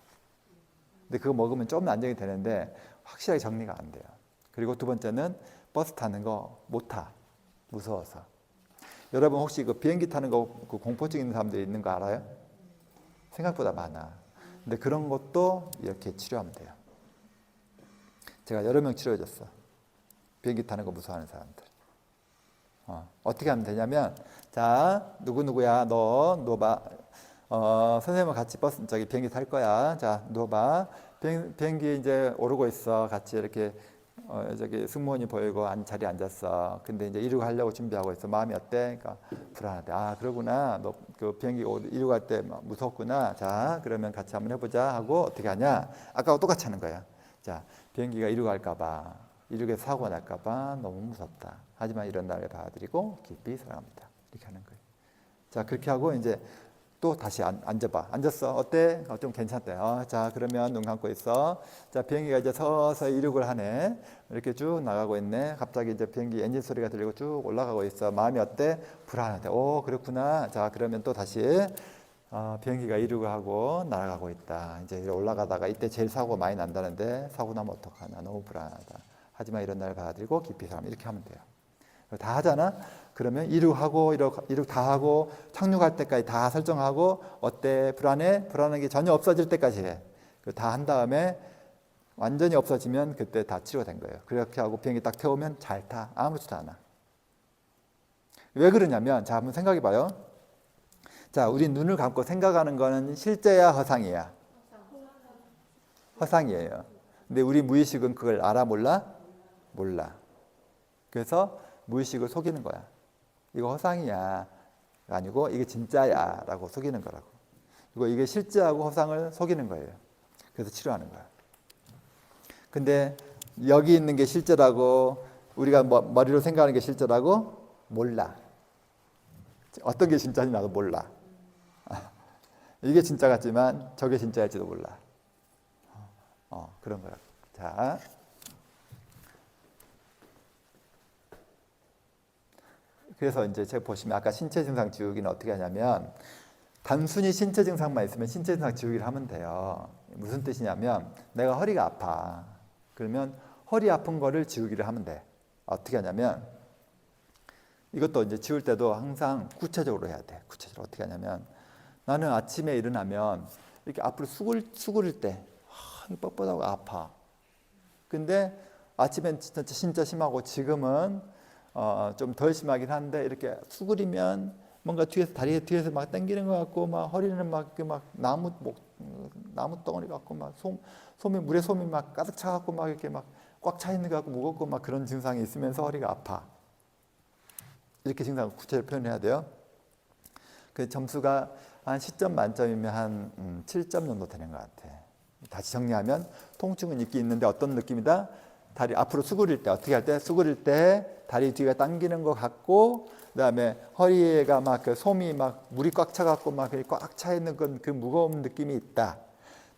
근데 그거 먹으면 좀 안정이 되는데 확실하게 정리가 안 돼요. 그리고 두 번째는 버스 타는 거 못 타. 무서워서. 여러분 혹시 그 비행기 타는 거 그 공포증 있는 사람들이 있는 거 알아요? 생각보다 많아. 근데 그런 것도 이렇게 치료하면 돼요. 제가 여러 명 치료해줬어. 비행기 타는 거 무서워하는 사람들. 어떻게 하면 되냐면, 자, 누구야, 너 누워봐. 선생님은 같이 비행기 탈 거야. 자, 누워봐. 비행기 이제 오르고 있어. 같이 이렇게 승무원이 보이고 자리에 앉았어. 근데 이제 이륙 하려고 준비하고 있어. 마음이 어때? 그러니까 불안하대. 그러구나. 너 그 비행기 이륙할 때 무섭구나. 자, 그러면 같이 한번 해보자 하고 어떻게 하냐? 아까와 똑같이 하는 거야. 자, 비행기가 이륙할까봐, 이륙에 사고가 날까봐 너무 무섭다. 하지만 이런 나를 받아들이고 깊이 사랑합니다. 이렇게 하는 거예요. 자, 그렇게 하고 이제 또 다시 앉아봐. 앉았어. 어때? 좀 괜찮대. 자, 그러면 눈 감고 있어. 자, 비행기가 이제 서서히 이륙을 하네. 이렇게 쭉 나가고 있네. 갑자기 이제 비행기 엔진 소리가 들리고 쭉 올라가고 있어. 마음이 어때? 불안하대. 오, 그렇구나. 자, 그러면 또 다시 비행기가 이륙을 하고 날아가고 있다. 이제 올라가다가 이때 제일 사고가 많이 난다는데 사고 나면 어떡하나. 너무 불안하다. 하지만 이런 날 받아들이고 깊이 사람 이렇게 하면 돼요. 다 하잖아. 그러면 이륙하고 이륙 다 하고 착륙할 때까지 다 설정하고 어때? 불안해? 불안한 게 전혀 없어질 때까지 해. 다 한 다음에 완전히 없어지면 그때 다 치료된 거예요. 그렇게 하고 비행기 딱 태우면 잘 타. 아무렇지도 않아. 왜 그러냐면 자, 한번 생각해 봐요. 자, 우리 눈을 감고 생각하는 거는 실제야 허상이야? 허상이에요. 근데 우리 무의식은 그걸 알아 몰라? 몰라. 그래서 무의식을 속이는 거야. 이거 허상이야 아니고 이게 진짜야 라고 속이는 거라고. 그리고 이게 실제하고 허상을 속이는 거예요. 그래서 치료하는 거야. 근데 여기 있는 게 실제라고 우리가 머리로 생각하는 게 실제라고 몰라. 어떤 게 진짜인지 나도 몰라. 이게 진짜 같지만 저게 진짜일지도 몰라. 그런 거야. 자, 그래서 이제 제가 보시면 아까 신체 증상 지우기는 어떻게 하냐면 단순히 신체 증상만 있으면 신체 증상 지우기를 하면 돼요. 무슨 뜻이냐면 내가 허리가 아파. 그러면 허리 아픈 거를 지우기를 하면 돼. 어떻게 하냐면 이것도 이제 지울 때도 항상 구체적으로 해야 돼. 구체적으로 어떻게 하냐면 나는 아침에 일어나면 이렇게 앞으로 수그릴 때 뻣뻣하고 아파. 근데 아침엔 진짜 심하고 지금은 좀 덜 심하긴 한데 이렇게 수그리면 뭔가 다리 뒤에서 막 당기는 것 같고 막 허리는 막 나무 덩어리 같고 막 물에 솜이 막 가득 차갖고 막 이렇게 막 꽉 차 있는 것 같고 무겁고 막 그런 증상이 있으면서 허리가 아파. 이렇게 증상 구체적으로 표현해야 돼요. 그 점수가 한 10점 만점이면 한 7점 정도 되는 것 같아. 다시 정리하면 통증은 있긴 있는데 어떤 느낌이다? 다리 앞으로 수그릴 때 어떻게 할 때? 수그릴 때 다리 뒤가 당기는 것 같고 그다음에 허리가 막 그 솜이 막 물이 꽉 차갖고 막 꽉 차 있는 그 무거운 느낌이 있다.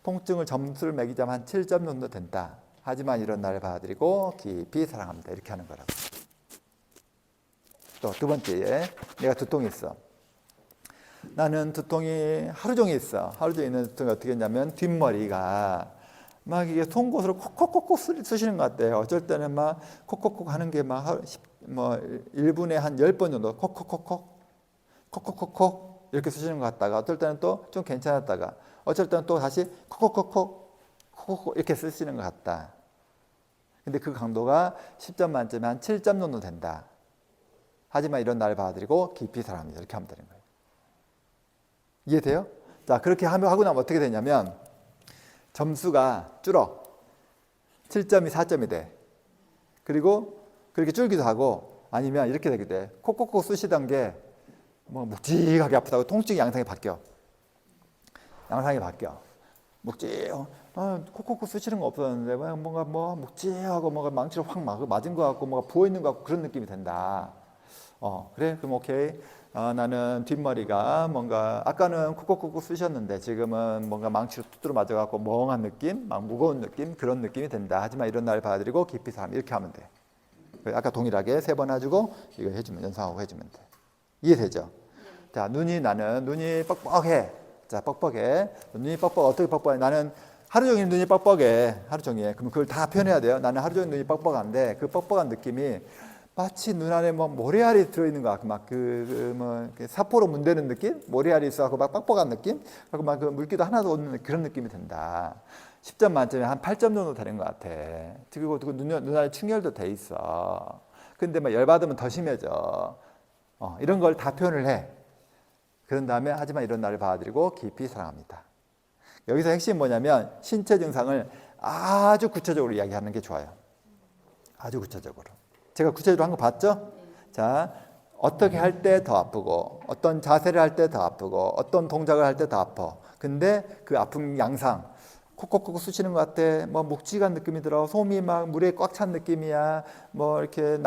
통증을 점수를 매기자면 한 7점 정도 된다. 하지만 이런 날을 받아들이고 깊이 사랑합니다. 이렇게 하는 거라고. 또 두 번째, 내가 두통이 있어. 나는 두통이 하루 종일 있어. 하루 종일 있는 두통이 어떻게 했냐면 뒷머리가 막 이게 송곳으로 콕콕콕콕 쑤시는 것 같아요. 어쩔 때는 막 콕콕콕 하는 게 막 1분에 한 10번 정도 콕콕콕콕 콕콕콕콕 이렇게 쑤시는 것 같다가 어떨 때는 또 좀 괜찮았다가 어쩔 때는 또 다시 콕콕콕콕 콕콕콕 이렇게 쑤시는 것 같다. 근데 그 강도가 10점 만점에 한 7점 정도 된다. 하지만 이런 날을 받아들이고 깊이 사랑합니다. 이렇게 하면 되는 거예요. 이해돼요? 자, 그렇게 하고 나면 어떻게 되냐면 점수가 줄어. 7점이 4점이 돼. 그리고 그렇게 줄기도 하고 아니면 이렇게 되게 돼. 콕콕콕 쑤시던 게 뭐 묵직하게 아프다고 통증이 양상이 바뀌어. 양상이 바뀌어. 콕콕콕 쑤시는 거 없었는데 뭔가 묵직하고 뭔가 망치로 확 맞은 것 같고 뭐가 부어 있는 것 같고 그런 느낌이 든다. 그래? 그럼 오케이. 나는 뒷머리가 뭔가 아까는 콕콕콕 쑤셨는데 지금은 뭔가 망치로 두드러 맞아갖고 멍한 느낌, 막 무거운 느낌 그런 느낌이 든다. 하지만 이런 날 받아들이고 깊이 사람 이렇게 하면 돼. 아까 동일하게 3번 해주고 이거 해주면 연상하고 해주면 돼. 이해되죠? 자, 나는 눈이 뻑뻑해. 자, 뻑뻑해. 눈이 어떻게 뻑뻑해? 나는 하루 종일 눈이 뻑뻑해. 하루 종일. 그럼 그걸 다 표현해야 돼요. 나는 하루 종일 눈이 뻑뻑한데 그 뻑뻑한 느낌이 마치 눈 안에 모래알이 들어있는 것 같고 사포로 문대는 느낌? 모래알이 있어갖고 막 뻑뻑한 느낌? 그리고 막 그 물기도 하나도 없는 그런 느낌이 든다. 10점 만점에 한 8점 정도 되는 것 같아. 그리고 눈 안에 충혈도 돼 있어. 근데 열받으면 더 심해져. 이런 걸 다 표현을 해. 그런 다음에 하지만 이런 날을 받아들이고 깊이 사랑합니다. 여기서 핵심이 뭐냐면 신체 증상을 아주 구체적으로 이야기하는 게 좋아요. 아주 구체적으로. 제가 구체적으로 한 거 봤죠? 자, 어떻게 할 때 더 아프고 어떤 자세를 할 때 더 아프고 어떤 동작을 할 때 더 아파. 근데 그 아픈 양상 콕콕콕 쑤시는 것 같아. 뭐 묵직한 느낌이 들어. 솜이 막 물에 꽉 찬 느낌이야. 뭐 이렇게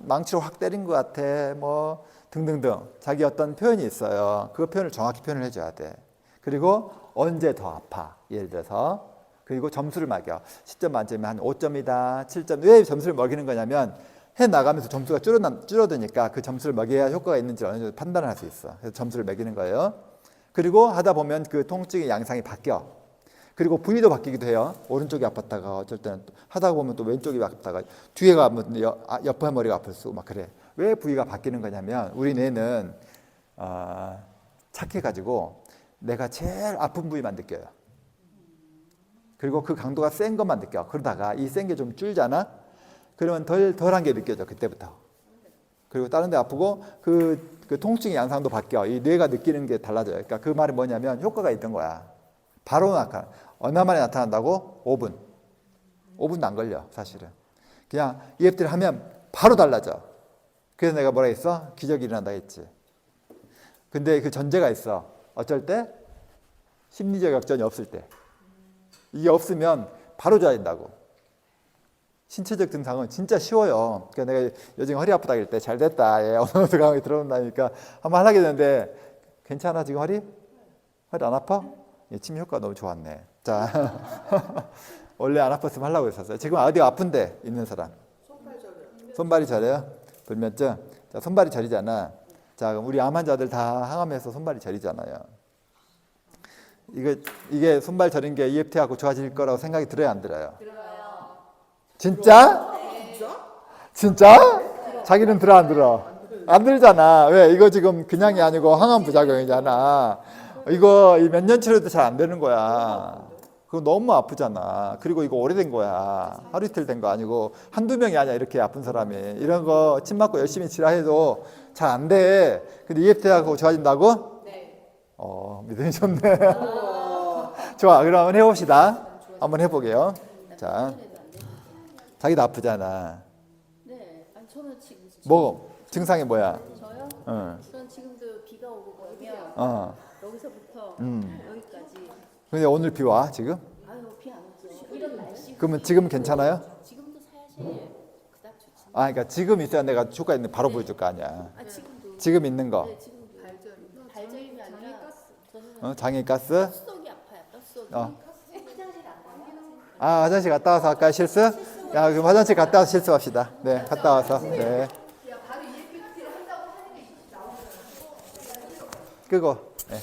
망치로 확 때린 것 같아. 뭐 등등등. 자기 어떤 표현이 있어요. 그 표현을 정확히 표현을 해줘야 돼. 그리고 언제 더 아파. 예를 들어서. 그리고 점수를 매겨. 10점 만점에 한 5점이다. 7점. 왜 점수를 매기는 거냐면 해 나가면서 점수가 줄어드니까 그 점수를 매겨야 효과가 있는지 어느 정도 판단을 할 수 있어. 그래서 점수를 매기는 거예요. 그리고 하다 보면 그 통증의 양상이 바뀌어. 그리고 부위도 바뀌기도 해요. 오른쪽이 아팠다가 어쩔 때는 하다 보면 또 왼쪽이 아팠다가 뒤에가 옆에 머리가 아플 수 막 그래. 왜 부위가 바뀌는 거냐면 우리 뇌는 착해가지고 내가 제일 아픈 부위만 느껴요. 그리고 그 강도가 센 것만 느껴. 그러다가 이 센 게 좀 줄잖아. 그러면 덜한 게 느껴져 그때부터. 그리고 다른 데 아프고 그 통증의 양상도 바뀌어. 이 뇌가 느끼는 게 달라져요. 그러니까 그 말이 뭐냐면 효과가 있던 거야. 바로 나타나. 얼마 만에 나타난다고? 5분. 5분도 안 걸려 사실은. 그냥 EFT를 하면 바로 달라져. 그래서 내가 뭐라 했어? 기적이 일어난다 했지. 근데 그 전제가 있어. 어쩔 때? 심리적 역전이 없을 때. 이게 없으면 바로 좋아야 된다고. 신체적 증상은 진짜 쉬워요. 그러니까 내가 요즘 허리 아프다 할 때 잘 됐다. 예, 어느 강의 들어온다니까 한번 하려고 했는데 괜찮아 지금 허리? 허리 안 아파? 예, 침이 효과 너무 좋았네. 자, 원래 안 아팠으면 하려고 했었어요. 지금 어디 아픈데 있는 사람? 손발이 저려요? 불면증? 자, 손발이 저리잖아. 자, 그럼 우리 암 환자들 다 항암해서 손발이 저리잖아요. 이게 손발 저린 게 EFT하고 좋아질 거라고 생각이 들어요, 안 들어요? 진짜? 진짜? 자기는 들어, 안 들어? 안 들잖아. 왜? 이거 지금 그냥이 아니고 항암 부작용이잖아. 이거 몇 년 치료도 잘 안 되는 거야. 그거 너무 아프잖아. 그리고 이거 오래된 거야. 하루 이틀 된 거 아니고 한두 명이 아니야. 이렇게 아픈 사람이. 이런 거 침 맞고 열심히 치료해도 잘 안 돼. 근데 EFT하고 좋아진다고? 네. 믿음이 좋네. 좋아. 그럼 한번 해봅시다. 한번 해보게요. 자, 자기도 아프잖아. 네, 아니 저는 지금 뭐 증상이 뭐야? 저요? 응. 전 지금도 비가 오고 그러면 여기서부터 여기까지. 근데 오늘 비 와 지금? 아유 비 안 오죠. 이런 날씨. 그러면 지금 괜찮아요? 지금도 사실 그닥 좋지. 그러니까 지금 있어야 내가 효과 있는 바로 보여줄 거 아니야. 아 지금도. 지금 있는 거. 네 지금도. 발저림이 아니라 저는 장애 가스? 뼛속이 아파요. 뼛속이. 화장실 갔다 와서 아까 실수? 야, 그럼 화장실 갔다 와서 실수합시다. 네, 갔다 와서. 네. 끄고. 네.